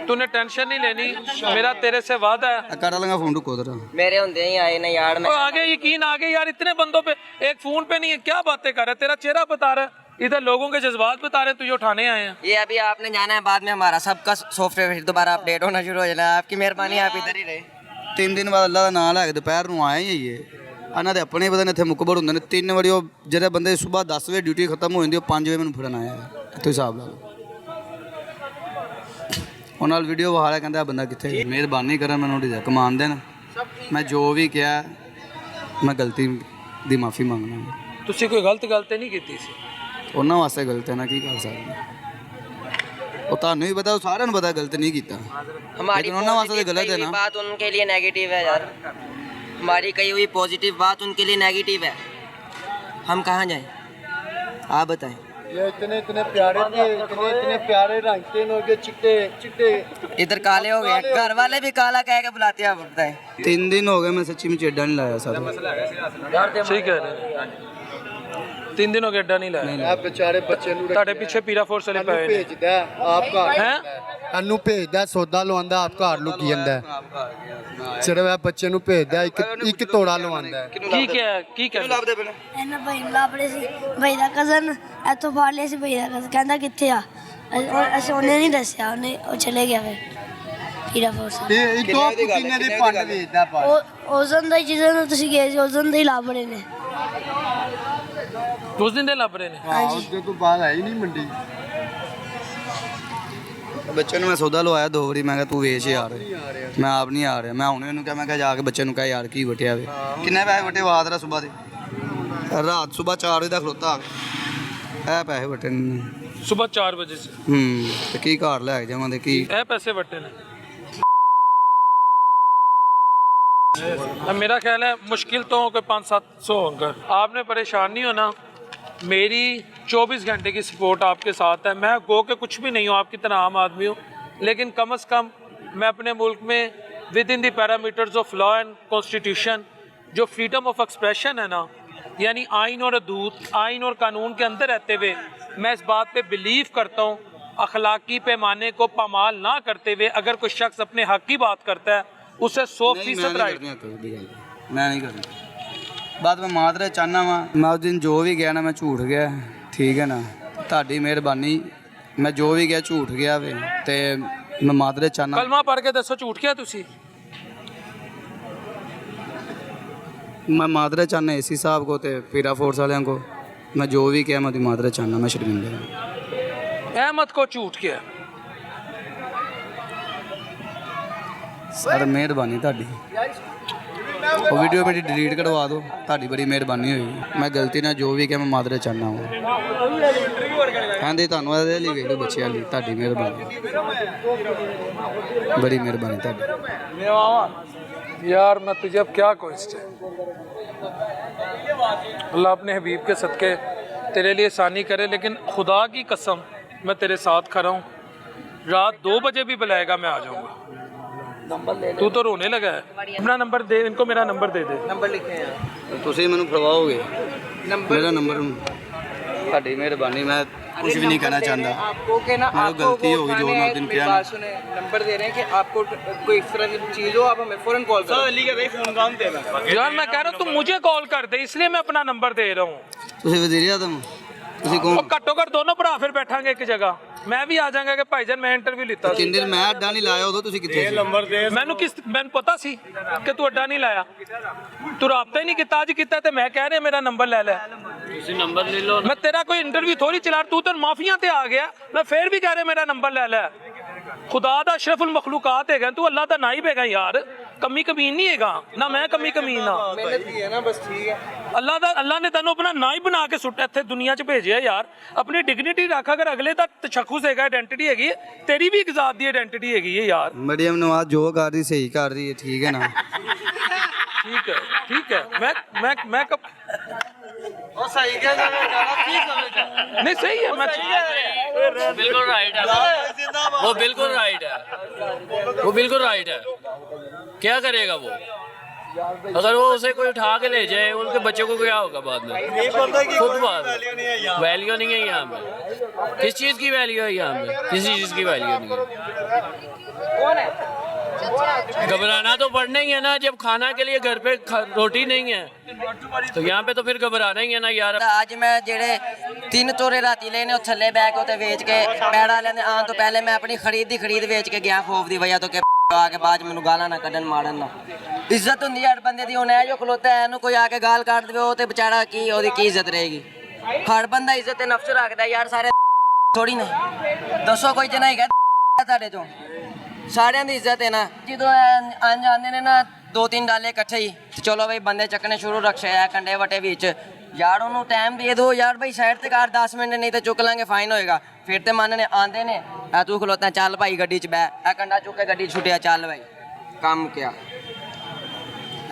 तूने टेंशन नहीं लेनी, मेरा तेरे से वादा है। ਕਰ ਲਾਂਗਾ ਫੋਨ ਰੁਕੋ जरा। मेरे होंदे ही आए ना यार। मैं आगे यकीन आगे यार, इतने बंदों पे एक फोन पे नहीं है, क्या बातें कर रहा है? तेरा चेहरा बता रहा है, इधर लोगों के जज्बात बता रहे हैं, तुझे उठाने आए हैं। ये अभी आपने जाना है, बाद में हमारा सबका सॉफ्टवेयर दोबारा अपडेट होना शुरू हो जाना है। आपकी मेहरबानी, आप इधर ही रहे। 3 ਦਿਨ ਬਾਅਦ ਅੱਲਾ ਦਾ ਨਾਮ ਲੈ ਕੇ ਦੁਪਹਿਰ ਨੂੰ ਆਏ ਹੀ ਇਹ ਇਹਨਾਂ ਦੇ ਆਪਣੇ ਪਤਾ ਨਹੀਂ ਇੱਥੇ ਮੁਕਬਰ ਹੁੰਦੇ ਨੇ। 3 ਵਾਰੀ ਉਹ ਜਿਹੜੇ ਬੰਦੇ ਸਵੇਰ 10 ਵਜੇ ਡਿਊਟੀ ਖਤਮ ਹੋ ਜਾਂਦੀ, ਉਹ 5 ਵਜੇ ਮੈਨੂੰ ਫੜਨ ਆਇਆ ਇੱਥੇ ਹਿਸਾਬ ਲਾ ਲਓ। ਉਹਨਾਂ ਨਾਲ ਵੀਡੀਓ ਵਿਖਾ ਲਿਆ, ਕਹਿੰਦਾ ਬੰਦਾ ਕਿੱਥੇ। ਮਿਹਰਬਾਨੀ ਕਰਨ ਮੈਨੂੰ ਉਹਦੀ ਕਮਾਨ ਦੇਣ, ਮੈਂ ਜੋ ਵੀ ਕਿਹਾ ਮੈਂ ਗਲਤੀ ਦੀ ਮਾਫੀ ਮੰਗਣਾ। तुसी कोई गलत गलती नहीं की सी। ਉਹਨਾਂ ਵਾਸਤੇ ਗਲਤ ਹੈ ਨਾ, ਕੀ ਕਰ ਸਕਦੇ। ਉਹ ਤੁਹਾਨੂੰ ਵੀ ਪਤਾ, ਉਹ ਸਾਰਿਆਂ ਨੂੰ ਪਤਾ ਗਲਤ ਨਹੀਂ ਕੀਤਾ, हमारी लेकिन उन्होंने वहाँ से positive गलत है कही हुई ना। बात उनके लिए नेगेटिव है यार। हमारी कही हुई पॉजिटिव बात उनके लिए नेगेटिव है। हम कहाँ जाएं, आप बताएं। ये इतने प्यारे थे, इतने प्यारे रंग थे इनके, चिट्टे चिट्टे। इधर काले हो गए, घर वाले भी काला कह के बुलाते हैं। आप बताएं। 3 दिन हो गए मैं सच्ची में चेड्डा नहीं लाया सर। सही कह रहे हैं, 3 ਦਿਨ ਹੋ ਗਏ ਅੱਡਾ ਨਹੀਂ ਲਾਇਆ। ਆ ਵਿਚਾਰੇ ਬੱਚੇ ਨੂੰ ਤੁਹਾਡੇ ਪਿੱਛੇ ਪੀਰਾ ਫੋਰਸ ਵਾਲੇ ਪਏ ਨੇ ਭੇਜਦਾ ਆਪ ਘਰ ਹੈ। ਇਹਨੂੰ ਭੇਜਦਾ, ਸੌਦਾ ਲਵਾਉਂਦਾ, ਆਪ ਘਰ ਲੁਕੀ ਜਾਂਦਾ। ਸਿਰਫ ਇਹ ਬੱਚੇ ਨੂੰ ਭੇਜਦਾ, ਇੱਕ ਤੋੜਾ ਲਵਾਉਂਦਾ। ਕੀ ਕਹਿ ਲੱਭਦੇ ਪਏ ਨੇ? ਇਹਨਾਂ ਭਾਈ ਨੂੰ ਲੱਭ ਰਹੇ ਸੀ, ਭਾਈ ਦਾ ਕਜ਼ਨ ਇੱਥੋਂ ਫੜ ਲਿਆ ਸੀ। ਭਾਈ ਦਾ ਕਜ਼ਨ ਕਹਿੰਦਾ ਕਿੱਥੇ ਆ, ਅਸੀਂ ਉਹਨੇ ਨਹੀਂ ਦੱਸਿਆ, ਉਹਨੇ ਉਹ ਚਲੇ ਗਿਆ ਫਿਰ ਪੀਰਾ ਫੋਰਸ। ਇਹ ਦੋ ਪੁਦੀਨੇ ਦੇ ਪੰਡ ਵੇਚਦਾ ਪਾ। ਉਹ ਉਸ ਦਿਨ ਦਾ ਹੀ, ਜਿਸ ਦਿਨ ਤੁਸੀਂ ਗਏ ਸੀ ਉਸ ਦਿਨ ਦਾ ਹੀ ਲੱਭ ਰਹੇ ਨੇ। ਉਸ ਦਿਨ ਦੇ ਲੱਭ ਰਹੇ ਨੇ। ਹਾਂ ਉਸਦੇ ਤੋਂ ਬਾਅਦ ਆਈ ਨਹੀਂ ਮੰਡੀ। ਬੱਚੇ ਨੂੰ ਮੈਂ ਸੌਦਾ ਲਵਾਇਆ 2 ਵਾਰੀ, ਮੈਂ ਕਿਹਾ ਤੂੰ ਵੇਚ ਯਾਰ, ਮੈਂ ਆਪ ਨਹੀਂ ਆ ਰਿਹਾ। ਮੈਂ ਹੁਣ ਇਹਨੂੰ ਕਿਹਾ, ਮੈਂ ਕਿਹਾ ਜਾ ਕੇ ਬੱਚੇ ਨੂੰ ਕਹਿ ਯਾਰ ਕੀ ਵਟਿਆ ਵੇ, ਕਿੰਨੇ ਪੈਸੇ ਵਟੇ ਵਾਦ ਰਾ ਸਵੇਰ ਦੇ, ਰਾਤ ਸਵੇਰ 4 ਵਜੇ ਦਾ ਖਲੋਤਾ ਇਹ ਪੈਸੇ ਵਟੇ ਨੇ सुबह 4 बजे से। ਤੇ ਕੀ ਘਰ ਲੈ ਕੇ ਜਾਵਾਂ ਤੇ ਕੀ ਇਹ पैसे वटे ने। अब मेरा ख्याल है मुश्किल तो कोई 500-700 होंगे। आपने परेशान नहीं होना, मेरी 24 घंटे की सपोर्ट आपके साथ है। मैं गो के कुछ भी नहीं हूँ, आपकी तरह आम आदमी हूँ, लेकिन कम से कम मैं अपने मुल्क में with in the parameters of law and constitution जो फ्रीडम ऑफ एक्सप्रेशन है ना, यानी आइन और हदूद, आइन और कानून के अंदर रहते हुए मैं इस बात पे बिलीव करता हूँ, अखलाकी पैमाने को पामाल ना करते हुए अगर कोई शख्स अपने हक की बात करता है उसे 100% राइट। मैं नहीं करनी बात। मैं मादरे चाहना वा, मैं उस दिन जो भी गया ना मैं झूठ गया, ठीक है ना, ਤੁਹਾਡੀ ਮਿਹਰਬਾਨੀ, मैं जो भी गया झूठ गया वे ते मैं मादरे चाहना। कलमा पढ़ के दसो झूठ क्या तुसी? मैं मादरे चाहना एसी साहब को ते पीरा फोर्स वाले को, मैं जो भी किया मैं मादरे चाहना, मैं शर्मिंदा हूं। अहमद को झूठ किया। सर मेहरबानी ਤੁਹਾਡੀ, ਉਹ ਵੀਡੀਓ ਮੇਰੀ ਡਿਲੀਟ ਕਰਵਾ ਦਿਓ, ਤੁਹਾਡੀ ਬੜੀ ਮਿਹਰਬਾਨੀ ਹੋਈ। ਮੈਂ ਗਲਤੀ ਨਾਲ ਜੋ ਵੀ ਕਿਹਾ ਮੈਂ ਮਾਦਰੇ ਚਾਹਨਾ ਹਾਂ। ਹਾਂਜੀ ਤੁਹਾਨੂੰ ਇਹਦੇ ਲਈ ਵੇਖ ਲਓ ਬੱਚਿਆਂ ਲਈ, ਤੁਹਾਡੀ ਮਿਹਰਬਾਨੀ, बड़ी मेहरबानी ਤੁਹਾਡੀ। यार मैं तुझे अब क्या कहूँ इससे। अल्लाह अपने हबीब के सदके तेरे लिए आसानी करे, लेकिन खुदा की कसम मैं तेरे साथ खड़ा हूँ। रात 2 बजे भी बुलाएगा मैं आ जाऊँगा। तू तो रोने लगा है। अपना नंबर दे इनको, मेरा नंबर दे दे। नंबर लिखे हैं ਤੁਸੀਂ ਮੈਨੂੰ ਫੜਵਾਓਗੇ ਮੇਰਾ ਨੰਬਰ? ਤੁਹਾਡੀ ਮਿਹਰਬਾਨੀ, मैं कुछ भी नहीं कहना चाहता। आपको के ना मेरा आपको गलती वो होगी जो उठाने मैं हैं, दिन मेरी किया बात सुने, नंबर दे रहे हैं कि आपको कोई इस तरह की चीज़ हो आप हमें फौरन कॉल करो। अली का फोन काम देना यार मैं कह रहा हूँ तुम मुझे कॉल कर दे, इसलिए मैं अपना नंबर दे रहा हूँ। ਤੁਸੀਂ ਵਜ਼ੀਰ ਆਜ਼ਮ ਤੁਸੀਂ और ਕੌਣ? घट्टो घट दोनों भरा फिर बैठांगे एक जगह, मैं भी आ जाऊंगा कि भाईजान मैं इंटरव्यू लिता। ਤਿੰਨ ਦਿਨ ਮੈਂ ਅੱਡਾ ਨਹੀਂ ਲਾਇਆ, ਉਦੋਂ ਤੁਸੀਂ ਕਿੱਥੇ ਸੀ? मैनू पता सी कि तू अड्डा नहीं लाया, तू राबता ही नहीं किया, अज किया तो मैं कह रहा मेरा नंबर ले लै। नंबर ले लो। मैं तेरा कोई इंटरव्यू थोड़ी चला, तू तो माफिया ते आ गया, मैं फिर भी कह रहा मेरा नंबर ले लै। खुदा दा अशरफुल मखलूकात है, तू अल्लाह दा नाइब है यार, कमी कमीन नहीं है ना, मैं कमी कमीन हाँ। मेहनत की है ना बस, ठीक है। अल्लाह ने तेन अपना नाइब बना के सुट इतने दुनिया च भेजे यार। अपनी डिग्निटी रख, अगर अगले का तशखुस है, आइडेंटिटी हैगी, तेरी भी एक जात की आइडेंटिटी हैगी है यार। मरियम नवाज जो कर रही सही कर रही है, ठीक है ना? ठीक है ठीक है, मैं कब सही क्या नहीं सही है, मैं बिल्कुल राइट है, वो बिल्कुल राइट है, वो बिल्कुल राइट है। क्या करेगा वो? अगर वो उसे कोई उठा के ले जाए, उनके बच्चे को क्या होगा बाद में? खुद बात वैल्यू नहीं है यहाँ पे। किस चीज़ की वैल्यू है यहाँ पे? किसी चीज़ की वैल्यू नहीं है। घबराना तो पड़ना ही है ना, जब खाना के लिए घर पे रोटी नहीं है तो यहाँ पे तो फिर घबराना ही है ना यार। ਅੱਜ ਮੈਂ ਜਿਹੜੇ 3 ਤੋਰੇ ਰਾਤੀ ਲਏ ਨੇ ਉਹ ਥੱਲੇ ਬੈ ਕੇ ਉੱਤੇ ਵੇਚ ਕੇ ਪੈੜਾ ਵਾਲਿਆਂ ਦੇ ਆਉਣ ਤੋਂ ਪਹਿਲੇ ਮੈਂ ਆਪਣੀ ਖਰੀਦ ਵੇਚ ਕੇ ਗਿਆ ਖੋਫ ਦੀ ਵਜ੍ਹਾ ਤੋਂ ਕਿ ਆ ਕੇ ਬਾਅਦ 'ਚ ਮੈਨੂੰ ਗਾਲਾਂ ਨਾ ਕੱਢਣ ਮਾਰਨ ਨਾ। ਇੱਜ਼ਤ ਹੁੰਦੀ ਹੈ ਹਰ ਬੰਦੇ ਦੀ, ਹੁਣ ਇਹ ਜੋ ਖਲੋਤਾ ਹੈ ਇਹਨੂੰ ਕੋਈ ਆ ਕੇ ਗਾਲ ਕੱਢ ਦੇਵੇ ਉਹ ਤੇ ਵਿਚਾਰਾ ਕੀ, ਉਹਦੀ ਕੀ ਇੱਜ਼ਤ ਰਹੇਗੀ? ਹਰ ਬੰਦਾ ਇੱਜ਼ਤ ਤੇ ਨਫਸ ਰੱਖਦਾ ਯਾਰ, ਸਾਰੇ ਥੋੜੀ ਨੇ। ਦੱਸੋ ਕੋਈ ਜਨਾ ਹੈਗਾ ਤੁਹਾਡੇ ਚੋਂ? ਸਾਰਿਆਂ ਦੀ ਇੱਜ਼ਤ ਹੈ ਨਾ। ਜਦੋਂ ਅੰਜ ਆਉਂਦੇ ਨੇ ਨਾ 2-3 ਡਾਲੇ ਇਕੱਠੇ ਹੀ, ਚਲੋ ਬਈ ਬੰਦੇ ਚੱਕਣੇ ਸ਼ੁਰੂ ਰੱਖਿਆ ਕੰਡੇ ਵਟੇ ਵਿੱਚ, ਯਾਰ ਉਹਨੂੰ ਟਾਈਮ ਦੇ ਦਿਓ ਯਾਰ, ਬਈ ਸਾਈਡ ਤੇ ਕਰ 10 ਮਿੰਟ, ਨਹੀਂ ਤੇ ਚੁੱਕ ਲਾਂਗੇ, ਫਾਈਨ ਹੋਏਗਾ। ਫਿਰ ਤੇ ਮੰਨਣੇ ਆਉਂਦੇ ਨੇ, ਆ ਤੂੰ ਖਲੋਤਾ ਚੱਲ ਭਾਈ ਗੱਡੀ 'ਚ ਬਹਿ, ਇਹ ਕੰਡਾ ਚੁੱਕ ਕੇ ਗੱਡੀ 'ਚ ਛੁੱਟਿਆ, ਚੱਲ ਭਾਈ ਕੰਮ ਕਿਆ।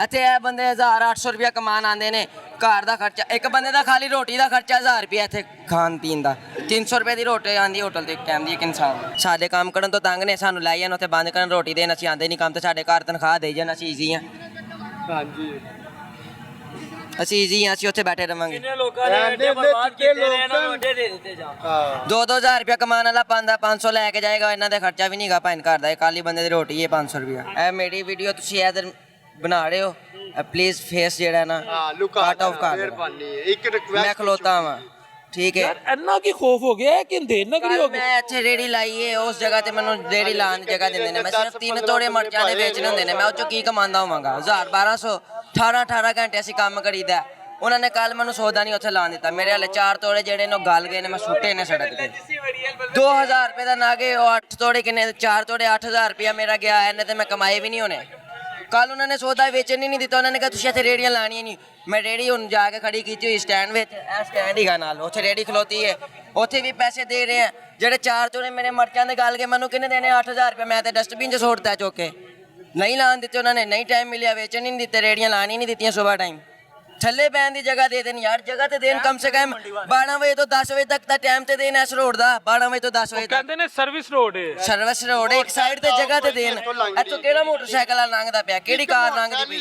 ਇੱਥੇ ਇਹ ਬੰਦੇ 1800 ਰੁਪਇਆ ਕਮਾਉਣ ਆਉਂਦੇ ਨੇ, ਘਰ ਦਾ ਖਰਚਾ ਇੱਕ ਬੰਦੇ ਦਾ ਖਾਲੀ ਰੋਟੀ ਦਾ ਖਰਚਾ 1000 ਰੁਪਇਆ, ਇੱਥੇ ਖਾਣ ਪੀਣ ਦਾ 300 ਰੁਪਏ ਦੀ ਰੋਟੀ ਆਉਂਦੀ ਹੋਟਲ ਤੇ ਇੱਕ ਟਾਈਮ ਦੀ ਇੱਕ ਇਨਸਾਨ। ਸਾਡੇ ਕੰਮ ਕਰਨ ਤੋਂ ਤੰਗ ਨੇ, ਸਾਨੂੰ ਲਾਈ ਜਾਣ ਉੱਥੇ ਬੰਦ ਕਰਨ, ਰੋਟੀ ਦੇਣ, ਅਸੀਂ ਆਉਂਦੇ ਨਹੀਂ ਕੰਮ ਤੇ ਸਾਡੇ ਘਰ ਤਨਖਾਹ ਦੇ ਜਾਣ, ਅਸੀਂ ਈਜ਼ੀ ਹਾਂ। ਹਾਂਜੀ ਅਸੀਂ ਈਜ਼ੀ ਹਾਂ, ਅਸੀਂ ਉੱਥੇ ਬੈਠੇ ਰਵਾਂਗੇ। 2-2000 ਰੁਪਇਆ ਕਮਾਉਣ ਵਾਲਾ 500 ਲੈ ਕੇ ਜਾਏਗਾ, ਇਹਨਾਂ ਦਾ ਖਰਚਾ ਵੀ ਨਹੀਂ ਹੈਗਾ ਭੈਣ ਘਰ ਦਾ। ਇੱਕ ਖਾਲੀ ਬੰਦੇ ਦੀ ਰੋਟੀ ਹੈ 500 ਰੁਪਇਆ। ਇਹ ਮੇਰੀ ਵੀਡੀਓ ਤੁਸੀਂ ਇਧਰ ਬਣਾ ਰਹੇ ਹੋ, ਪਲੀਜ਼ ਫੇਸ ਜਿਹੜਾ ਨਾ ਕੱਟ ਆਫ ਕਰ ਦਿਓ। ਮੈਂ ਖਲੋਤਾ ਵਾਂ, ਠੀਕ ਹੈ। ਇੰਨਾ ਕੀ ਖੌਫ ਹੋ ਗਿਆ ਕਿ ਦੇਰ ਨਾ ਕਰੀ ਹੋ ਗਈ। ਮੈਂ ਇੱਥੇ ਰੇੜੀ ਲਾਈ ਹੈ, ਉਸ ਜਗ੍ਹਾ ਤੇ ਮੈਨੂੰ ਰੇੜੀ ਲਾਉਣ ਦੀ ਜਗ੍ਹਾ ਦਿੰਦੇ ਨੇ, ਮੈਂ ਸਿਰਫ 3 ਤੋੜੇ ਮਿਰਚਾਂ ਦੇ ਵੇਚਣੇ ਹੁੰਦੇ ਨੇ, ਮੈਂ ਉਹ ਚੋਂ ਕੀ ਕਮਾਉਂਦਾ ਹੋਵਾਂਗਾ? 1000-1200 18 ਘੰਟੇ ਅਸੀਂ ਕੰਮ ਕਰੀਦਾ, ਉਹਨਾਂ ਨੇ ਕੱਲ ਮੈਨੂੰ ਸੌਦਾ ਨਹੀਂ ਉੱਥੇ ਲਾਣ ਦਿੱਤਾ। ਮੇਰੇ ਹਲੇ 4 ਤੋੜੇ ਜਿਹੜੇ ਨੇ ਉਹ ਗਲ ਗਏ ਨੇ, ਮੈਂ ਸੁੱਟੇ ਨੇ ਸੜਕ ਤੇ। 2000 ਰੁਪਏ ਦਾ ਨਾ ਗਏ, ਉਹ 8 ਤੋੜੇ ਕਿੰਨੇ, 4 ਤੋੜੇ 8000 ਰੁਪਇਆ ਮੇਰਾ ਗਿਆ। ਇਹਨੇ ਤੇ ਮੈਂ ਕਮਾਏ ਵੀ ਨਹੀਂ ਹੋਣੇ। ਕੱਲ ਉਹਨਾਂ ਨੇ ਸੌਦਾ ਵੇਚਣ ਹੀ ਨਹੀਂ ਦਿੱਤਾ। ਉਹਨਾਂ ਨੇ ਕਿਹਾ ਤੁਸੀਂ ਇੱਥੇ ਰੇੜੀਆਂ ਲਾਣੀਆਂ ਨਹੀਂ। ਮੈਂ ਰੇੜੀ ਹੁਣ ਜਾ ਕੇ ਖੜੀ ਕੀਤੀ ਹੋਈ ਸਟੈਂਡ ਵਿੱਚ, ਇਹ ਸਟੈਂਡ ਹੀਗਾ ਨਾਲ, ਉੱਥੇ ਰੇੜੀ ਖਲੋਤੀ ਹੈ, ਉੱਥੇ ਵੀ ਪੈਸੇ ਦੇ ਰਹੇ ਆ। ਜਿਹੜੇ 4 ਤੋੜੇ ਮੇਰੇ ਮਰਚਾਂ ਦੇ ਗਲ ਗਏ, ਮੈਨੂੰ ਕਿੰਨੇ ਦੇਣੇ? 8000 ਰੁਪਏ। ਮੈਂ ਤੇ ਡਸਟਬਿਨ 'ਚ ਸੁੱਟਦਾ ਚੁੱਕ ਕੇ। ਨਹੀਂ ਲਾਣ ਦਿੱਤੇ ਉਹਨਾਂ ਨੇ, ਨਹੀਂ ਟਾਈਮ ਮਿਲਿਆ, ਵੇਚਣ ਹੀ ਨਹੀਂ ਦਿੱਤੇ, ਰੇੜੀਆਂ ਲਾਣ ਹੀ ਨਹੀਂ ਦਿੱਤੀਆਂ। ਸੁਬਾਹ ਟਾਈਮ ਥੱਲੇ ਬਹਿਣ ਦੀ ਜਗ੍ਹਾ ਦੇ ਦੇਣ ਯਾਰ, ਜਗ੍ਹਾ ਤੇ ਦੇਣ ਕਮ ਸੇ ਕਮ 12 ਵਜੇ ਤੋਂ 10 ਵਜੇ ਤੱਕ ਦਾ ਟਾਈਮ ਤੇ ਦੇਣ ਇਸ ਰੋਡ ਦਾ। 12 ਵਜੇ ਤੋਂ 10 ਵਜੇ ਤੱਕ ਕਹਿੰਦੇ ਨੇ ਸਰਵਿਸ ਰੋਡ ਹੈ, ਸਰਵਿਸ ਰੋਡ ਇੱਕ ਸਾਈਡ ਤੇ ਜਗ੍ਹਾ ਤੇ ਦੇਣ। ਇੱਥੋਂ ਕਿਹੜਾ ਮੋਟਰਸਾਈਕਲ ਵਾਲਾ ਲੰਘਦਾ ਪਿਆ, ਕਿਹੜੀ ਕਾਰ ਲੰਘਦੀ ਪਈ?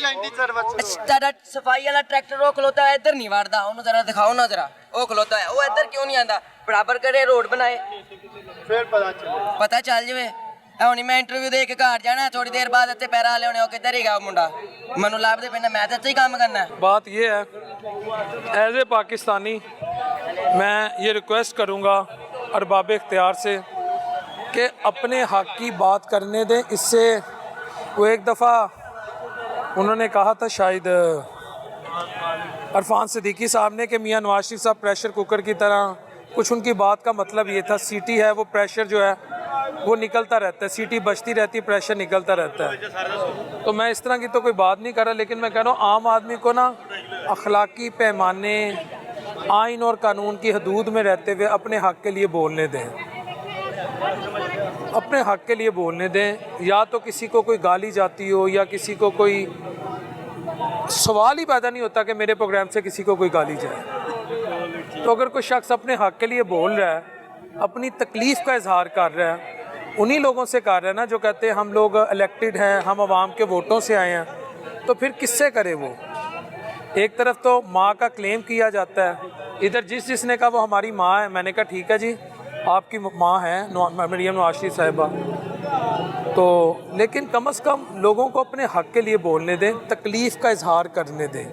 ਤੁਹਾਡਾ ਸਫਾਈ ਵਾਲਾ ਟਰੈਕਟਰ ਉਹ ਖਲੋਤਾ ਹੈ, ਇੱਧਰ ਨਹੀਂ ਵੜਦਾ, ਉਹਨੂੰ ਜ਼ਰਾ ਦਿਖਾਓ ਨਾ ਜ਼ਰਾ, ਉਹ ਖਲੋਤਾ ਹੈ, ਉਹ ਇੱਧਰ ਕਿਉਂ ਨਹੀਂ ਆਂਦਾ? ਬਰਾਬਰ ਕਰੇ, ਰੋਡ ਬਣਾਏ, ਫਿਰ ਪਤਾ ਚੱਲ ਜਾਵੇ। ਹੁਣ ਮੈਂ ਇੰਟਰਵਿਊ ਦੇ ਕੇ ਘਰ ਜਾਣਾ, ਥੋੜੀ ਦੇਰ ਬਾਅਦ ਇੱਥੇ ਪੈਰਾ ਵਾਲੇ ਹੋਣੇ, ਉਹ ਕਿੱਧਰ ਹੀ ਗਿਆ ਮੁੰਡਾ, ਮੈਨੂੰ ਲੱਭਦੇ ਪੈਣਾ, ਮੈਂ ਤਾਂ ਇੱਥੇ ਹੀ ਕੰਮ ਕਰਨਾ। बात ये है, एज ए पाकिस्तानी मैं ये रिक्वेस्ट करूँगा अरबाब इख्तियार से कि अपने हक़ की बात करने दें। इससे वो एक दफ़ा उन्होंने कहा था शायद अरफान सिद्दीकी साहब ने कि मियाँ नवाज शरीफ साहब प्रेशर कुकर की तरह, कुछ उनकी बात का मतलब ये था, सीटी है वो प्रेशर जो है वो निकलता रहता है, सीटी बचती रहती है, प्रेशर निकलता रहता है। तो मैं इस तरह की तो कोई बात नहीं कर रहा, लेकिन मैं कह रहा हूँ आम आदमी को ना अखलाकी पैमाने, आइन और कानून की हदूद में रहते हुए अपने हक़ के लिए बोलने दें, अपने हक़ के लिए बोलने दें। या तो किसी को कोई गाली जाती हो या किसी को कोई सवाल ही पैदा नहीं होता कि मेरे प्रोग्राम से किसी को कोई गाली जाए। तो अगर कोई शख्स अपने हक़ के लिए बोल रहा है, अपनी तकलीफ़ का इजहार कर रहा है, उन्हीं लोगों से कर रहा है ना जो कहते हैं हम लोग इलेक्टेड हैं, हम आवाम के वोटों से आए हैं, तो फिर किससे करे वो? एक तरफ तो माँ का क्लेम किया जाता है, इधर जिसने कहा वो हमारी माँ है, मैंने कहा ठीक है जी आपकी माँ है मरियम नवाज शरीफ साहिबा, तो लेकिन कम से कम लोगों को अपने हक़ के लिए बोलने दें, तकलीफ़ का इजहार करने दें।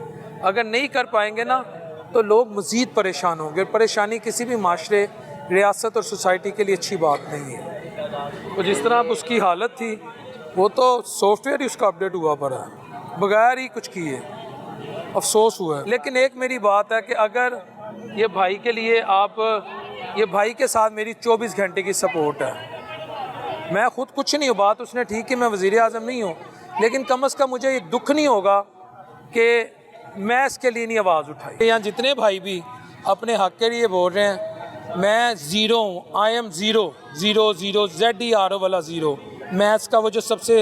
अगर नहीं कर पाएंगे ना तो लोग मज़ीद परेशान होंगे। परेशानी किसी भी माशरे, रियासत और सोसाइटी के लिए अच्छी बात नहीं है। तो जिस तरह अब उसकी हालत थी, वो तो सॉफ्टवेयर ही उसका अपडेट हुआ पड़ा है, बगैर ही कुछ किए, अफसोस हुआ है। लेकिन एक मेरी बात है कि अगर ये भाई के लिए आप, ये भाई के साथ मेरी 24 घंटे की सपोर्ट है। मैं ख़ुद कुछ नहीं हूँ, बात उसने ठीक है, मैं वज़ीर आज़म नहीं हूँ, लेकिन कम से कम मुझे ये दुख नहीं होगा कि मैं इसके लिए नहीं आवाज़ उठाई। यहाँ जितने भाई भी अपने हक़ के लिए बोल रहे हैं, मैं ज़ीरो हूँ, I am zero, zero zero ZERO वाला ज़ीरो। मैथ्स का वो जो सबसे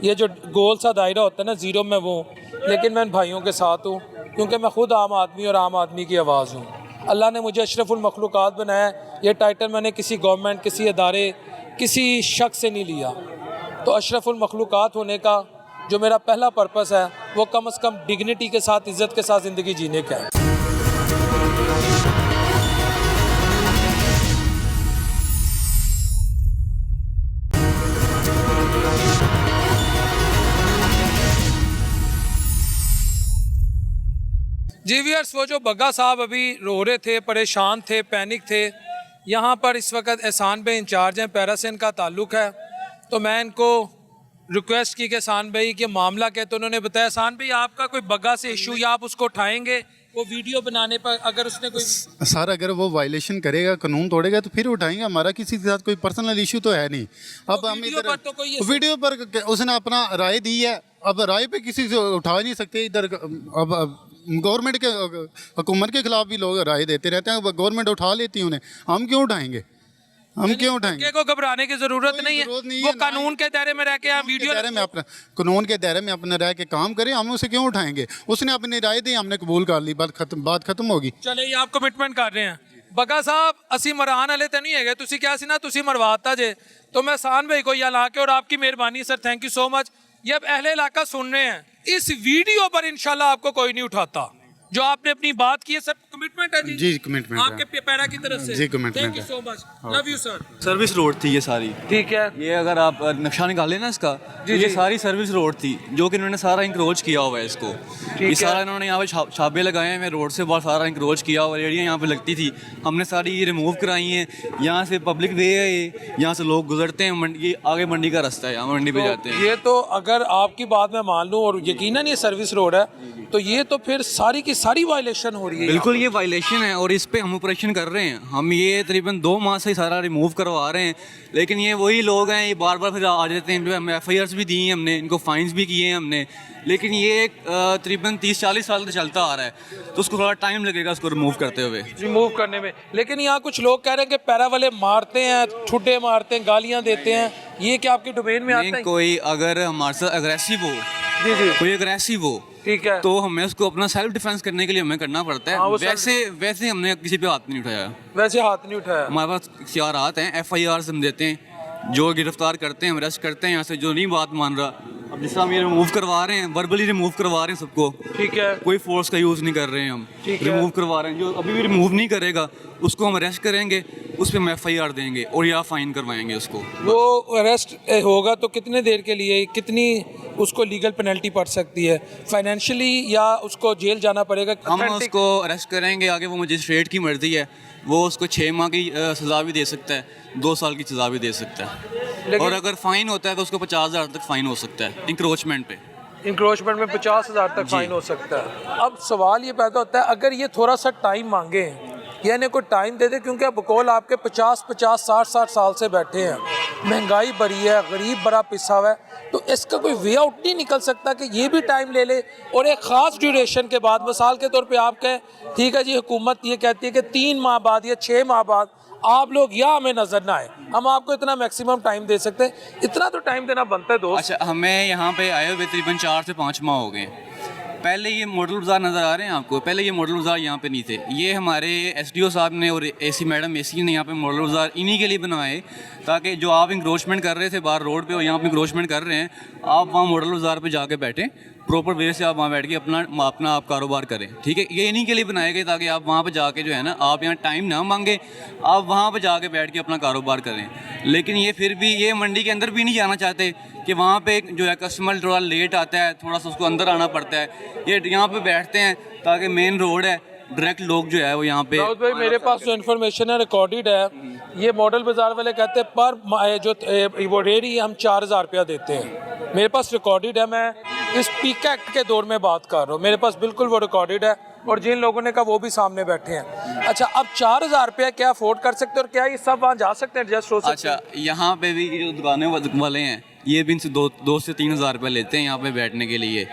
ये जो गोल सा दायरा होता है ना, ज़ीरो में वो हूँ। लेकिन मैं इन भाइयों के साथ हूँ क्योंकि मैं ख़ुद आम आदमी और आम आदमी की आवाज़ हूँ। अल्लाह ने मुझे अशरफुल मखलूक़ात बनाया। ये टाइटल मैंने किसी गवर्नमेंट, किसी अदारे, किसी शख्स से नहीं लिया। तो अशरफुल मखलूक़ात होने का जो मेरा पहला पर्पस है वो कम से कम डिग्निटी के साथ, इज़्ज़त के साथ ज़िंदगी जीने का है। जी व्यूअर्स, वो जो बग्गा साहब अभी रो रहे थे, परेशान थे, पैनिक थे, यहाँ पर इस वक्त एहसान भाई इंचार्ज हैं, पैरा से इनका ताल्लुक़ है। तो मैं इनको रिक्वेस्ट की कि एहसान भाई के मामला क्या, तो उन्होंने बताया एहसान भाई आपका कोई बग्गा से इशू या आप उसको उठाएंगे वो वीडियो बनाने पर, अगर उसने कोई सर अगर वो वायलेशन करेगा, कानून तोड़ेगा तो फिर उठाएंगे। हमारा किसी के साथ कोई पर्सनल इशू तो है नहीं। अब हम इधर वीडियो पर उसने अपना राय दी है, अब राय पे किसी से उठा नहीं सकते। इधर अब गवर्नमेंट के, हुकूमत के खिलाफ भी लोग राय देते रहते हैं, गवर्नमेंट उठा लेती है उन्हें, हम क्यों उठाएंगे? हम क्यों उठाएंगे? को घबराने की जरूरत नहीं है, वो कानून के दायरे में रह के आप वीडियो दायरे में अपना, कानून के दायरे में अपने रह के काम करें, हम उसे क्यों उठाएंगे? उसने अपनी राय दी, हमने कबूल कर ली, बात खत्म होगी। चले ये आप कमिटमेंट कर रहे हैं। बग्गा साहब असी मरान वाले तो नहीं है, तुसी क्या सी ना तुसी मरवाता जे, तो मैं एहसान भाई को यहाँ ला के, और आपकी मेहरबानी sir, thank you so much. ये अब अहले इलाका सुन रहे हैं, इस वीडियो पर इंशाल्लाह आपको कोई नहीं उठाता। जो आपने अपनी बात की है सर, कमिटमेंट है जी, कमिटमेंट आपके पैरा की तरफ से जी, commitment. Thank you so much, love you sir. Service road थी ये सारी, ठीक है। ये अगर आप नक्शा निकालें ना इसका, ये सारी सर्विस रोड थी जो कि इन्होंने सारा इंक्रोच किया हुआ है इसको। ये सारा इन्होंने यहाँ पे छापे लगाए हैं, रोड से बहुत सारा इंक्रोच किया हुआ है। रेडियाँ यहाँ पे लगती थी, हमने सारी ये रिमूव कराई हैं। यहाँ से पब्लिक वे है, यहाँ से लोग गुजरते हैं, मंडी आगे मंडी का रास्ता है, यहाँ मंडी पे जाते हैं। ये तो अगर आपकी बात मैं मान लूँ, और यकीनन ये सर्विस रोड है, तो ये तो फिर सारी की सारी वायलेशन हो रही है। बिल्कुल ये वायलेशन है और इस पे हम ऑपरेशन कर रहे हैं। हम ये तकरीबन 2 माह से सारा रिमूव करवा रहे हैं, लेकिन ये वही लोग हैं, ये बार बार फिर आ जाते हैं। हम FIRs भी दी हैं हमने, इनको फाइन्स भी किए हैं हमने, लेकिन ये तकरीबन 30-40 साल से चलता आ रहा है, तो उसको थोड़ा टाइम लगेगा उसको रिमूव करते हुए, रिमूव करने में। लेकिन यहाँ कुछ लोग कह रहे हैं कि पैरा वाले मारते हैं, ठुड्डे मारते हैं, गालियाँ देते हैं, ये क्या आपके डोमेन में आता है? कोई अगर हमारे साथ अग्रेसिव हो, कोई अग्रेसिव हो, ठीक है, तो हमें उसको अपना सेल्फ डिफेंस करने के लिए हमें करना पड़ता है। वैसे हमने किसी पे हाथ नहीं उठाया, वैसे हाथ नहीं उठाया। हमारे पास इख्तियारात हैं, FIRs हम देते हैं, जो गिरफ्तार करते हैं हम अरेस्ट करते हैं यहाँ से, जो नहीं बात मान रहा। अब जिस तरह हम ये रिमूव करवा रहे हैं, वर्बली रिमूव करवा रहे हैं सबको, ठीक है, कोई फोर्स का यूज़ नहीं कर रहे हैं हम, रिमूव करवा रहे हैं। जो अभी भी रिमूव नहीं करेगा उसको हम अरेस्ट करेंगे, उस पर हम FIR देंगे और या फाइन करवाएंगे उसको। वो अरेस्ट होगा तो कितने देर के लिए, कितनी उसको लीगल पेनल्टी पड़ सकती है, फाइनेंशियली, या उसको जेल जाना पड़ेगा? हम उसको अरेस्ट करेंगे, आगे वो मजिस्ट्रेट की मर्जी है, वो उसको 6 माह की सज़ा भी दे सकता है, 2 साल की सज़ा भी दे सकता है, और अगर फ़ाइन होता है तो उसको 50,000 तक फ़ाइन हो सकता है इंक्रोचमेंट पे। इंक्रोचमेंट में 50,000 तक फाइन हो सकता है। अब सवाल ये पैदा होता है, अगर ये थोड़ा सा टाइम मांगे या इन्हें कोई टाइम दे दे, क्योंकि अब बकौल आपके 50-50, 60-60 साल से बैठे हैं, महंगाई बढ़ी है, गरीब बड़ा पिसा हुआ है, तो इसका कोई वे आउट नहीं निकल सकता कि ये भी टाइम ले ले और एक ख़ास ड्यूरेशन के बाद, मिसाल के तौर पे आप कहें ठीक है जी, हुकूमत ये कहती है कि 3 माह बाद या 6 माह बाद आप लोग या हमें नज़र ना आए, हम आपको इतना मैक्सिमम टाइम दे सकते हैं, इतना तो टाइम देना बनता है दोस्त। अच्छा, हमें यहाँ पे आए हुए तकरीबन 4 से 5 माह हो गए। पहले ये मॉडल बाज़ार नज़र आ रहे हैं आपको, पहले ये मॉडल बाज़ार यहाँ पे नहीं थे। ये हमारे SDO साहब ने और AC मैडम AC ने यहाँ पे मॉडल बाज़ार इन्हीं के लिए बनवाए, ताकि जो आप इंक्रोचमेंट कर रहे थे बाहर रोड पे और यहाँ पे इंक्रोचमेंट कर रहे हैं, आप वहाँ मॉडल बाज़ार पे जाके बैठें, प्रॉपर वे से आप वहाँ बैठ के अपना आप कारोबार करें, ठीक है। ये इन्हीं के लिए बनाए गए ताकि आप वहाँ पे जाके जो है ना, आप यहाँ टाइम ना मांगे, आप वहाँ पे जाके बैठ के अपना कारोबार करें। लेकिन ये फिर भी ये मंडी के अंदर भी नहीं जाना चाहते कि वहाँ पे जो है कस्टमर थोड़ा लेट आता है, थोड़ा सा उसको अंदर आना पड़ता है। ये यहाँ पे बैठते हैं ताकि मेन रोड है, डायरेक्ट लोग जो है वो यहाँ पे। दाऊद भाई, मेरे पास जो इन्फॉर्मेशन है रिकॉर्डेड है, ये मॉडल बाज़ार वाले कहते हैं पर जो वो रेडी है हम 4,000 रुपया देते हैं। मेरे पास रिकॉर्डेड है, मैं इस पीक एक्ट के दौर में बात कर रहा हूँ, मेरे पास बिल्कुल वो रिकॉर्डेड है, और जिन लोगों ने कहा वो भी सामने बैठे हैं। अच्छा, अब 4,000 रुपया क्या अफोर्ड कर सकते हैं और क्या ये सब वहाँ जा सकते हैं, एडजस्ट हो सकते हैं? अच्छा, यहाँ पे भी जो दुकानें वाले हैं ये भी इनसे 2 से 3,000 रुपये लेते हैं यहाँ पे बैठने के लिए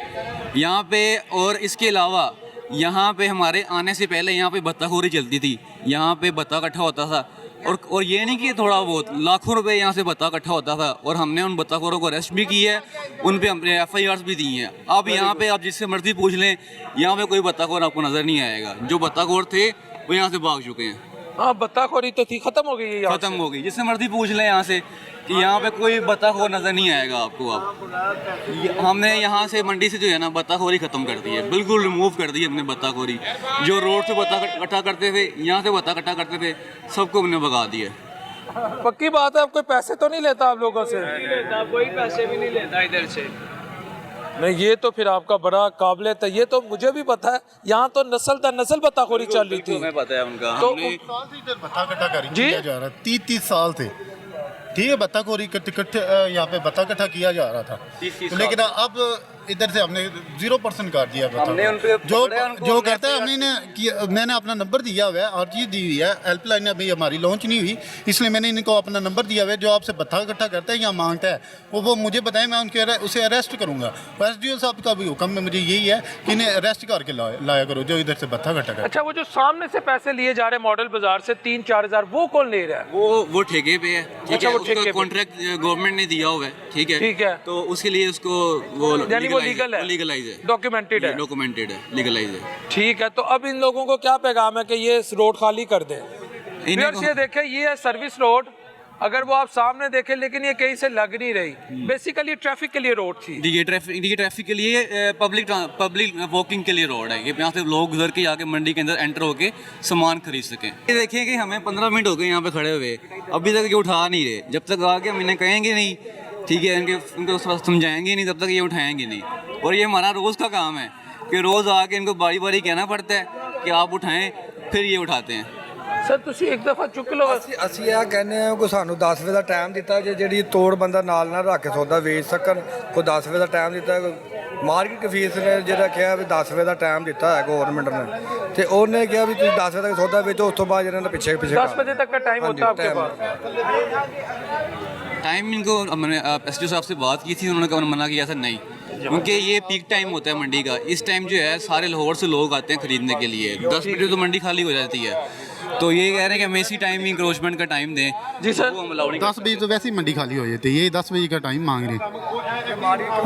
यहाँ पे। और इसके अलावा यहाँ पे हमारे आने से पहले यहाँ पे बत्ताखोरी चलती थी, यहाँ पे बत्ता इकट्ठा होता था, और ये नहीं कि थोड़ा बहुत, लाखों रुपए यहाँ से बत्ता इकट्ठा होता था, और हमने उन बत्ताखोरों को अरेस्ट भी किया है, उन पे हमने FIRs भी दी हैं। अब यहाँ पे आप जिससे मर्जी पूछ लें, यहाँ पे कोई बत्ताखोर आपको नज़र नहीं आएगा। जो बत्ताखोर थे वो यहाँ से भाग चुके हैं। हाँ, बत्ताखोरी तो थी, खत्म हो गई है, खत्म हो गई। जिससे मर्जी पूछ लें यहाँ से कि यहाँ पे कोई बत्ताखोर नज़र नहीं आएगा आपको। अब हमने यहाँ से मंडी से जो है ना बत्ताखोरी ख़त्म कर दी है, बिल्कुल रिमूव कर दी है हमने बत्ताखोरी। जो रोड से बत्ता इकट्ठा करते थे, यहाँ से बत्ता इकट्ठा करते थे, सबको हमने भगा दिया। पक्की बात है, आप कोई पैसे तो नहीं लेता आप लोगों से? नहीं लेता, कोई पैसे भी नहीं लेता इधर से। नहीं, ये तो फिर आपका बड़ा काबिलियत है, ये तो मुझे भी पता है। यहाँ तो नस्ल दर नस्ल बत्ताखोरी चल रही थी, हमें पता है उनका। तो बत्ता इकट्ठा किया जा रहा है, 30 साल थे, ठीक है, बत्ताखोरी इकट्ठे यहाँ पे बत्ता इकट्ठा किया जा रहा था, लेकिन अब इधर से हमने 0% काट दिया। जो कहता है मैंने अपना नंबर दिया हुआ है, हर चीज़ दी हुई है, हेल्पलाइन अभी हमारी लॉन्च नहीं हुई, इसलिए मैंने इनको अपना नंबर दिया हुआ है। जो आपसे बत्ता इकट्ठा करता है या मांगता है वो मुझे बताएं, मैं उसे अरेस्ट करूँगा। SDO साहब का भी हुक्म में मुझे यही है कि इन्हें अरेस्ट करके लाया करो जो इधर से बत्ता इकट्ठा करता है। अच्छा, वो जो सामने से पैसे लिए जा रहे हैं मॉडल बाजार से 3-4 हज़ार, वो कौन ले रहा है? वो ठेके पे है, ठीक है, उसका कॉन्ट्रैक्ट गवर्नमेंट ने दिया हुआ है, ठीक है, तो उसके लिए उसको वो लीगलाइज है, डॉक्यूमेंटेड है, लीगलाइज है। ठीक है, तो अब इन लोगों को क्या पैगाम है कि ये रोड खाली कर दें? ये देखें, ये है सर्विस रोड, अगर वो आप सामने देखें, लेकिन ये कहीं से लग नहीं रही, बेसिकली ट्रैफिक के लिए रोड थी। ये ट्रैफिक के लिए, पब्लिक वॉकिंग के लिए रोड है, ये यहाँ से लोग गुजर के जाके मंडी के अंदर एंटर होके सामान खरीद सकें। ये देखिए कि हमें 15 मिनट हो गए यहाँ पे खड़े हुए, अभी तक ये उठा नहीं रहे। जब तक आके हम इन्हें कहेंगे नहीं, ठीक है, इनको समझाएंगे नहीं, तब तक ये उठाएंगे नहीं। और ये हमारा रोज़ का काम है कि रोज़ आके इनको बारी बारी कहना पड़ता है कि आप उठाएं, फिर ये उठाते हैं। ਸਰ ਤੁਸੀਂ ਇੱਕ ਦਫਾ ਚੁੱਕ ਲਓ। ਅਸੀਂ ਇਹ ਕਹਿੰਦੇ ਆ ਕਿ ਸਾਨੂੰ 10 ਵਜੇ ਦਾ ਟਾਈਮ ਦਿੱਤਾ ਜੇ ਜਿਹੜੀ ਤੋੜ ਬੰਦਾ ਨਾਲ ਰੱਖ ਕੇ ਸੌਦਾ ਵੇਚ ਸਕਣ। ਕੋਈ 10 ਵਜੇ ਦਾ ਟਾਈਮ ਦਿੱਤਾ, ਮਾਰਕੀਟ ਫੀਸ ਨੇ ਜਿਹੜਾ ਕਿਹਾ ਵੀ 10 ਵਜੇ ਦਾ ਟਾਈਮ ਦਿੱਤਾ ਹੈ ਗਵਰਨਮੈਂਟ ਨੇ, ਤੇ ਉਹਨੇ ਕਿਹਾ ਵੀ ਤੁਸੀਂ 10 ਵਜੇ ਤੱਕ ਸੌਦਾ ਵੇਚੋ, ਉਸ ਤੋਂ ਬਾਅਦ ਇਹਨਾਂ ਨੇ ਪਿੱਛੇ 10 बजे तक का टाइम होता है आपके पास? टाइम इनको मैंने एस डी साहब से बात की थी, उन्होंने मना किया था नहीं, क्योंकि ये पीक टाइम होता है मंडी का। इस टाइम जो है सारे लाहौर से लोग आते हैं ख़रीदने के लिए। 10 बजे तो मंडी खाली हो जाती है, तो ये कह रहे हैं कि हमें इसी टाइम इंक्रोचमेंट का टाइम दें। जी सर, 10 बजे तो वैसे ही मंडी खाली हो जाती है, ये 10 बजे का टाइम मांग रहे हैं।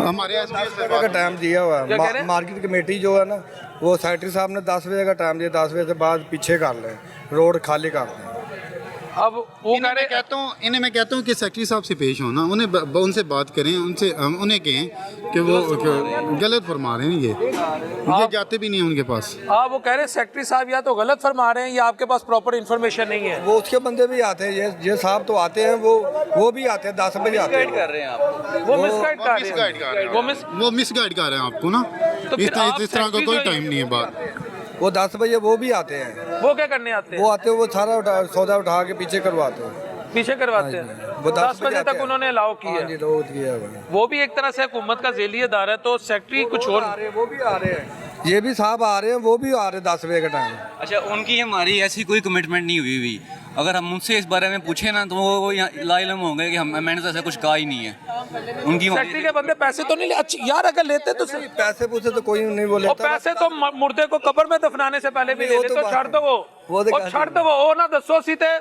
हमारे 10 बजे का टाइम दिया हुआ है, मार्केट कमेटी जो है ना वो सेक्रेटरी साहब ने 10 बजे का टाइम दिया, 10 बजे से बाद पीछे कर लें, रोड खाली कर दें। अब वो इन्हें मैं कहता हूँ कि सेक्रेटरी साहब से पेश होना, उनसे बात करें, उन्हें कहें कि वो गलत फरमा रहे हैं, ये जाते भी नहीं हैं उनके पास। वो कह रहे हैं सेक्रेटरी साहब या तो गलत फरमा रहे हैं या आपके पास प्रॉपर इन्फॉर्मेशन नहीं है। वो उसके बंदे भी आते हैं, ये साहब तो आते हैं, वो भी आते हैं 10 बजे आते हैं। कर रहे हैं आप, वो मिसगाइड कर रहे हैं, वो मिसगाइड कर रहे हैं आपको ना। इस तरह का कोई टाइम नहीं है बात। वो 10 बजे वो भी आते हैं। वो क्या करने आते हैं? वो आते हैं, वो सारा सौदा उठा के पीछे करवाते हैं, पीछे करवाते हैं। वो 10 बजे तक उन्होंने अलाउ किया। वो भी एक तरह से हुकूमत का ज़ेली अदारा है, तो सेक्रेटरी कुछ और, वो भी आ रहे हैं, ये भी साहब आ रहे हैं, वो भी आ रहे हैं 10 बजे का टाइम। अच्छा, उनकी हमारी ऐसी कोई कमिटमेंट नहीं हुई हुई। अगर हम उनसे इस बारे में पूछे ना तो वो लाइलम होंगे कि मैंने तो ऐसा कुछ कहा ही नहीं है। उनकी सेक्रेटरी के बंदे पैसे तो नहीं ले, अच्छा यार अगर लेते तो सही, पैसे पूछे तो कोई नहीं बोले, पैसे तो मुर्दे को कब्र में दफनाने से पहले भी ले ले, तो छड़ दो वो छड़ दो वो ना दसो सीते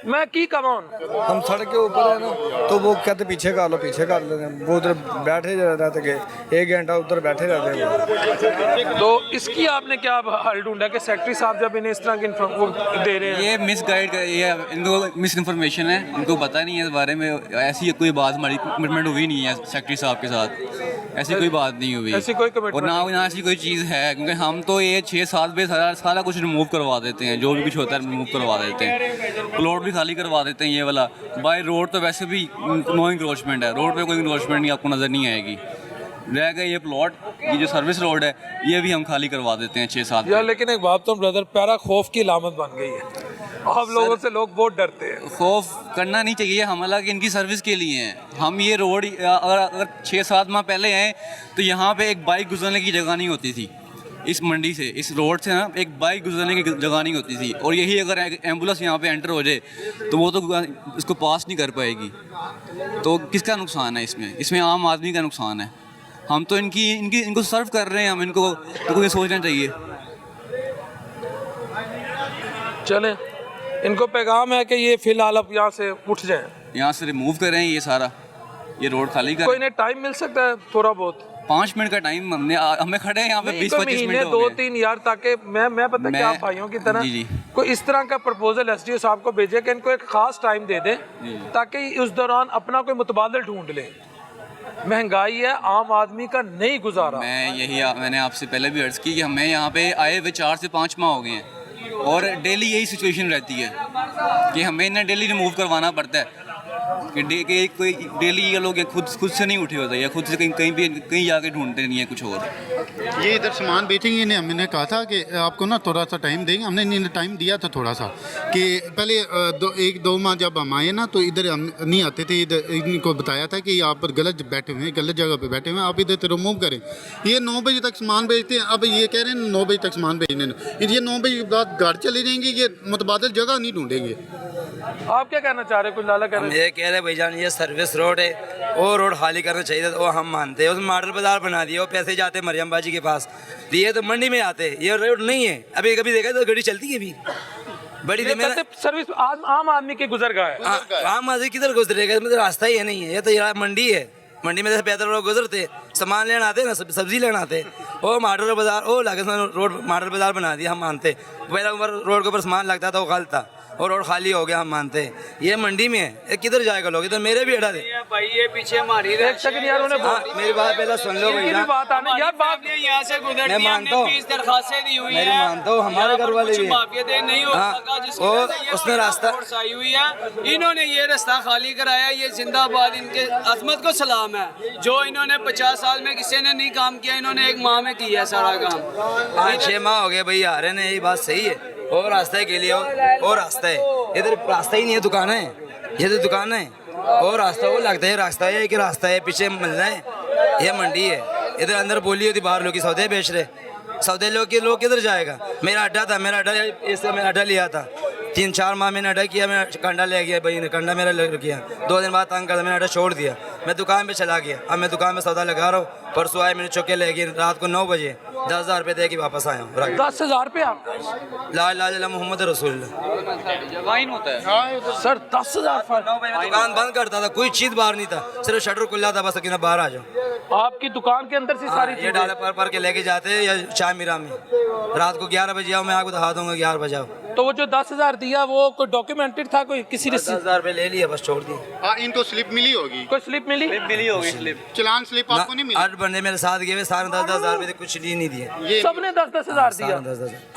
मैं की कमाऊं। हम सड़क के ऊपर है ना, तो वो कहते पीछे कर लो, पीछे कर लेते हैं, वो उधर बैठे रहते के 1 घंटा उधर बैठे रहते हैं। तो इसकी आपने क्या हल ढूंढा कि सेक्रेटरी साहब जब इन्हें इस तरह की दे रहे हैं? ये मिसगाइड, ये इनको मिस इन्फॉर्मेशन है, इनको पता नहीं है इस बारे में। ऐसी कोई बात हमारी कमिटमेंट हुई नहीं है सेक्रेटरी साहब के साथ, ऐसी कोई बात नहीं हुई, ऐसी कोई और ना ऐसी कोई चीज़ है, क्योंकि हम तो ये 6-7 बजे सारा कुछ रिमूव करवा देते हैं, जो भी कुछ होता है रिमूव करवा देते हैं, प्लॉट भी खाली करवा देते हैं। ये वाला बाय रोड तो वैसे भी नो इंक्रोचमेंट है, रोड पे कोई इंक्रोचमेंट नहीं आपको नज़र नहीं आएगी। रह गए ये प्लॉट, ये जो सर्विस रोड है ये भी हम खाली करवा देते हैं 6-7 यार। लेकिन एक बात तो ब्रदर, पैरा खौफ की अलामत बन गई है, आप लोगों से लोग बहुत डरते हैं। खौफ करना नहीं चाहिए, हम हालांकि इनकी सर्विस के लिए हैं। हम ये रोड अगर 6-7 माह पहले आए तो यहाँ पे एक बाइक गुजरने की जगह नहीं होती थी, इस मंडी से, इस रोड से ना एक बाइक गुजरने की जगह नहीं होती थी, और यही अगर एम्बुलेंस यहाँ पे एंटर हो जाए तो वो तो इसको पास नहीं कर पाएगी। तो किसका नुकसान है इसमें आम आदमी का नुकसान है। हम तो इनको सर्व कर रहे हैं, हम इनको तो कोई सोचना चाहिए। चलें, इनको पैगाम है कि ये फिलहाल अब यहाँ से उठ जाएं, यहाँ से रिमूव करें ये सारा, ये रोड खाली करें। कोई इन्हें टाइम मिल सकता है थोड़ा बहुत? 5 मिनट का टाइम हमें खड़े हैं यहाँ पे 20-25 मिनट 2-3 यार, ताकि मैं पता क्या भाइयों की तरह कोई इस तरह का प्रपोजल एसडीओ साहब को भेजे कि इनको एक खास टाइम दे दें, ताकि उस दौरान अपना कोई मुतबादल ढूंढ लें। महंगाई है, आम आदमी का नहीं गुजारा। मैंने आपसे पहले भी अर्ज़ की कि हमें यहाँ पे आए हुए 4 से 5 माह हो गए हैं, और डेली यही सिचुएशन रहती है कि हमें इन्हें डेली रिमूव करवाना पड़ता है, कि कोई डेली ये लोग खुद से नहीं उठे होते, या खुद से कहीं जाके ढूंढते नहीं है कुछ और। ये इधर सामान बेचेंगे, हमने कहा था कि आपको ना थोड़ा सा टाइम देंगे, हमने इन्हें टाइम दिया था थोड़ा सा, कि पहले 1-2 माह जब हम आए ना तो इधर हम नहीं आते थे, इधर इनको बताया था कि आप गलत बैठे हुए हैं, गलत जगह पे बैठे हुए हैं, आप इधर से रिमूव करें। ये 9 बजे तक सामान बेचते हैं, अब ये कह रहे हैं 9 बजे तक सामान बेचने, ये 9 बजे के बाद घर चले जाएंगे, ये मुतबादल जगह नहीं ढूंढेंगे। आप क्या कहना चाह रहे हैं? कुछ लाला कह रहे हैं? ये कह रहे भाईजान ये सर्विस रोड है, वो रोड खाली करना चाहिए, तो वो हम मानते हैं। उसमें मॉडल बाजार बना दिया, वो पैसे जाते मरियम बाजी के पास दिए तो मंडी में आते, ये रोड नहीं है। अभी कभी देखा तो गाड़ी चलती है, अभी बड़ी सर्विस आम आदमी के गुजर गया है। आम आदमी किधर गुजरेगा, इसमें तो रास्ता ही नहीं है। ये तो यार मंडी है, मंडी में जैसे पैदल लोग गुजरते, सामान लेना आते ना, सब्जी लेना आते, वो मॉडल बाजार, वो लगे रोड मॉडल बाजार बना दिया, हम मानते। पहले ऊपर रोड के ऊपर सामान लगता था, वो गलत था, और रोड खाली हो गया, हम मानते हैं। ये मंडी में है, किधर जाएगा लोग, इधर मेरे भी अड़ा दे भाई, ये पीछे हमारी एक सेकंड यार, मेरी बात पहले सुन लो भैया, बात आने यार, बात यहाँ से गुजरती है, हमने 20 दरखास्तें दी हुई है, मानता हूँ हमारे घर वाले भी माफिया नहीं हो सका, जिसकी उसने रास्ता आई हुई है, इन्होंने ये रास्ता खाली कराया, ये जिंदाबाद, इनके अजमत को सलाम है। जो इन्होंने 50 साल में किसी ने नहीं काम किया, इन्होंने 1 माह में किया सारा काम। 5-6 माह हो गए भाई आ रहे हैं, यही बात सही है। वो रास्ता है के लिए वो रास्ता है, इधर रास्ता ही नहीं है, दुकान है, ये तो दुकान है। और रास्ता वो लगता है रास्ता है कि रास्ता है, पीछे मिलना है, ये मंडी है। इधर अंदर बोली होती, बाहर लोग की सौदे बेच रहे, सौदे लोग किधर जाएगा। मेरा अड्डा था, मेरा अड्डा इससे मैं अड्डा लिया था, 3-4 माह मैंने अड्डा किया, मैं कंडा ले गया, भाई ने कंडा मेरा ले किया, 2 दिन बाद तंग कर मैंने अड्डा छोड़ दिया, मैं दुकान पे चला गया। अब मैं दुकान पे सौदा लगा रहा हूँ, परसों आए मैंने चौके ले गए, रात को 9 बजे 10,000 रुपये दे के वापस आया हूँ। 10,000 रुपया ला ला ला मोहम्मद रसूल फाइन होता है सर, 10,000 दुकान बंद करता था, कोई चीज बाहर नहीं था, सिर्फ शटर खुला था, बस कि ना बाहर आ जाओ। आपकी दुकान के अंदर से सारी ये डाले पर के लेके जाते हैं, या चाय मीरा में रात को 11 बजे आओ, मैं आपको दिखा दूंगा 11 बजे आओ। तो वो जो 10,000 दिया वो कोई डॉक्यूमेंटेड था, कोई किसी ने 10,000 रुपये ले लिया, बस छोड़ दिया। हाँ, इनको स्लिप मिली होगी, कोई स्लिप मिली होगी, स्लिप चलान स्लिप आपको नहीं मिली? 8 बंदे मेरे साथ गए, सारे 10,000 रुपये कुछ नहीं दिए, सबने 10,000 दिया।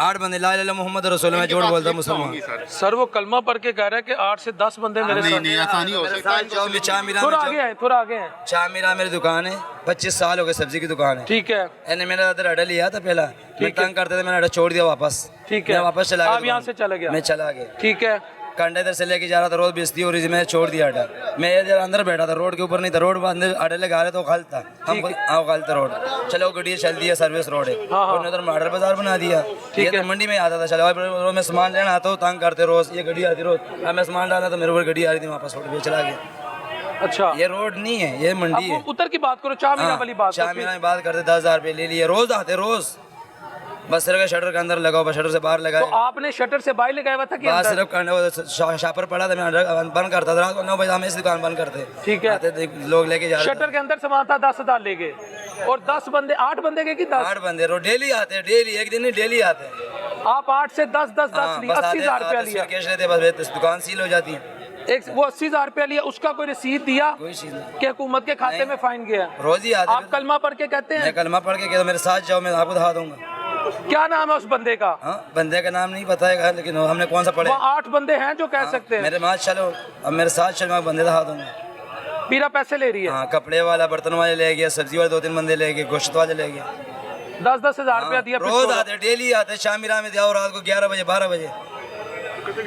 8 बंदे ला ला मोहम्मद रसूल, मैं जोड़ बोलता मुसलमान। सर वो कलमा पढ़ के कह रहा है कि 8 से 10 बंदे मेरे साथ। नहीं, आसानी हो सकता है। चाय मीरा थोड़ा आगे है, थोड़ा आगे है। चाय मीरा मेरी दुकान है, 25 साल हो गए, सब्जी की दुकान है। ठीक है, मैंने मेरा इधर अड्डा लिया था पहला, मैं तंग करते थे, मैंने अड्डा छोड़ दिया वापस। ठीक है, मैं वापस चला गया, आप यहाँ से चला गया? मैं चला गया। ठीक है, कंडा इधर से लेके जा रहा था, रोज बेइज्जती हो रही थी, मैं छोड़ दिया अड्डा। मैं इधर अंदर बैठा था, रोड के ऊपर नहीं था, रोड अंदर अड्डा लगा रहे तो गलत था, हम गलत था रोड। चलो गड्डी चलती है, सर्विस रोड है, उन्होंने उधर मॉडल बाजार बना दिया। ठीक है, मंडी में आता था, चलो मैं सामान लेना आता हूँ, तंग करते रोज, ये गड्डी आती रोज, अब मैं सामान डाला तो मेरे ऊपर गड्डी आ रही थी, वापस रोड पे चला गया। अच्छा, ये रोड नहीं है, ये मंडी है। उतर की बात करो, चाय मीरा वाली बात। चाय मीरा में बात करते 10,000 रुपये ले लिए, रोज आते रोज, बस सिर्फ शटर के अंदर लगाओ, बस शटर से बाहर लगाए। तो आपने शटर से बाहर लगाया हुआ था कि बस अंदर? सिर्फ शापर पड़ा था, मैं बंद करता था, रात को 9 बजे हम इस दुकान बंद करते। ठीक है, आते थे लोग लेके जा रहे थे। शटर के अंदर सामान था, 10,000 ले गए, और 10 बंदे, 8 बंदे गए कि 10? 8 बंदे रोज डेली आते हैं, डेली, एक दिन नहीं डेली आते हैं। आप 8 से 10 लिया, 80,000 रुपया लिया, कैश लेते, बस दुकान सील हो जाती है। एक वो 80,000 रुपया लिया, उसका कोई रसीद दिया कोई चीज नहीं, कि हुकूमत के खाते में फाइन गया? रोज ही आते। आप कलमा पढ़ के कहते हैं? मैं कलमा पढ़ के कहता, मेरे साथ जाओ, मैं आपको दिखा दूंगा। क्या नाम है उस बंदे का? बंदे का नाम नहीं पता है, लेकिन हमने कौन सा पढ़े। 8 बंदे हैं जो कह सकते हैं। मेरे साथ चलो, अब मेरे साथ चलो, मैं बंदे दिखा दूंगा। पीरा पैसे ले रही है? हाँ, कपड़े वाला, बर्तन वाले ले गया, सब्जी वाले 2-3 बंदे ले गए, गोश्त वाले ले गए। 10,000 रुपया दिया? रोज आते, डेली आते, शाम मीरा में जाओ, रात को 11 बजे 12 बजे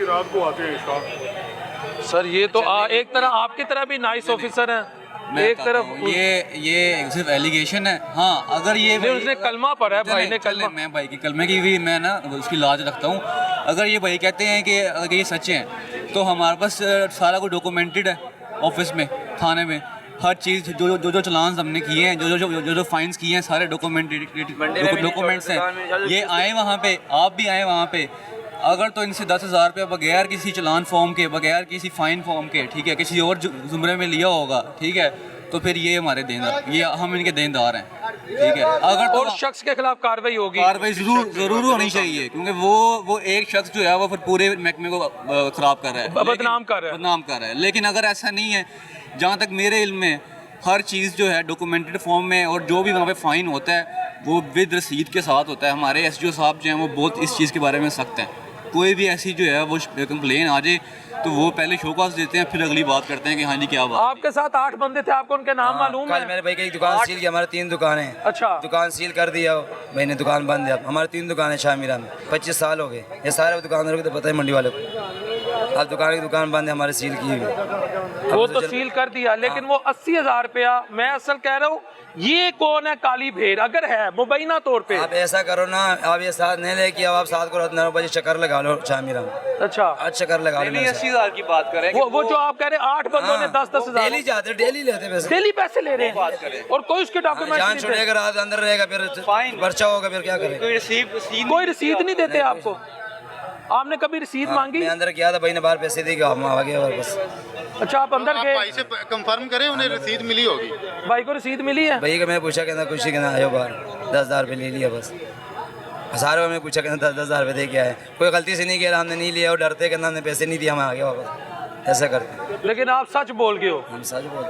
रात को आते हैं। सर ये तो एक तरह आपकी तरह भी नाइस ऑफिसर हैं, एक तरफ ये सिर्फ एलिगेशन है। हाँ, अगर ये उसने कलमा पढ़ा है, भाई ने कलमा, मैं भाई की कलमे की भी मैं ना उसकी लाज रखता हूँ। अगर ये भाई कहते हैं कि अगर ये सच हैं, तो हमारे पास सारा कुछ डॉक्यूमेंटेड है, ऑफिस में, थाने में, हर चीज़, जो चलान हमने किए हैं, जो फाइन्स किए हैं, सारे डॉक्यूमेंट्स हैं। ये आए वहाँ पे, आप भी आए वहाँ पे, अगर तो इनसे 10,000 रुपये बगैर किसी चलान फॉर्म के, बगैर किसी फ़ाइन फॉर्म के, ठीक है, किसी और ज़ुमरे में लिया होगा, ठीक है, तो फिर ये हमारे देनदार, ये हम इनके देनदार हैं, ठीक है। अगर तो और शख्स के खिलाफ कार्रवाई होगी, कार्रवाई ज़रूर होनी चाहिए, क्योंकि वो एक शख्स जो है वो फिर पूरे महकमे को ख़राब कर रहा है, बदनाम कर रहा है। लेकिन अगर ऐसा नहीं है, जहाँ तक मेरे इल्म में हर चीज़ जो है डॉक्यूमेंटेड फॉर्म में, और जो भी वहाँ पे फ़ाइन होता है वो विद रसीद के साथ होता है। हमारे SDO साहब जो हैं वो बहुत इस चीज़ के बारे में सख्त हैं। कोई भी ऐसी जो है वो कंप्लेन आ जाए तो वो पहले शोकास देते हैं, फिर अगली बात करते हैं कि हाँ जी क्या बात। आपके साथ 8 बंदे थे, आपको उनके नाम मालूम है? मेरे भाई की दुकान सील की, हमारे 3 दुकानें हैं। अच्छा, दुकान सील कर दिया भाई ने, दुकान बंद है। हमारे 3 दुकानें शाह मीरा में, 25 साल हो गए। ये सारे दुकानदारों को तो पता है, मंडी वालों को। अब दुकान बंद है, हमारे सील की हुई। वो तो सील कर दिया, लेकिन वो 80,000 रुपया, मैं असल कह रहा हूँ, ये कौन है काली भेड़? अगर है मुबैना तौर पे, आप ऐसा करो ना, आप ये साथ नहीं लेके आओ, आप 7 को 9 बजे चक्कर लगा लो शाह मीरा में। अच्छा, चक्कर लगा लो। 80,000 की बात करें, वो जो आप कह रहे हैं 8 बंदों ने 10,000 डेली जाते, डेली लेते पैसे, डेली पैसे ले रहे हैं, और कोई उसके डॉक्यूमेंट जान छुड़ेगा, रात अंदर रहेगा, फिर पर्चा होगा, फिर क्या करें? कोई रसीद नहीं देते आपको? आपने कभी रसीद मांगी? मैं अंदर गया था, भाई ने बाहर पैसे दी, हम आ गए और बस। अच्छा, आप अंदर गए? भाई से कंफर्म करें, उन्हें रसीद मिली होगी? भाई को रसीद मिली है? भाई का मैं पूछा, कहना कुछ कहना आयो बाहर, 10,000 रुपये ले लिया बस। सारे में पूछा, कहना 10,000 रुपये दे के आए, कोई गलती से नहीं किया, हमने नहीं लिया, और डरते कहना हमने पैसे नहीं दिया, हम आ गए वापस, ऐसा करते। लेकिन आप सच बोल गए हो? हम सच बोल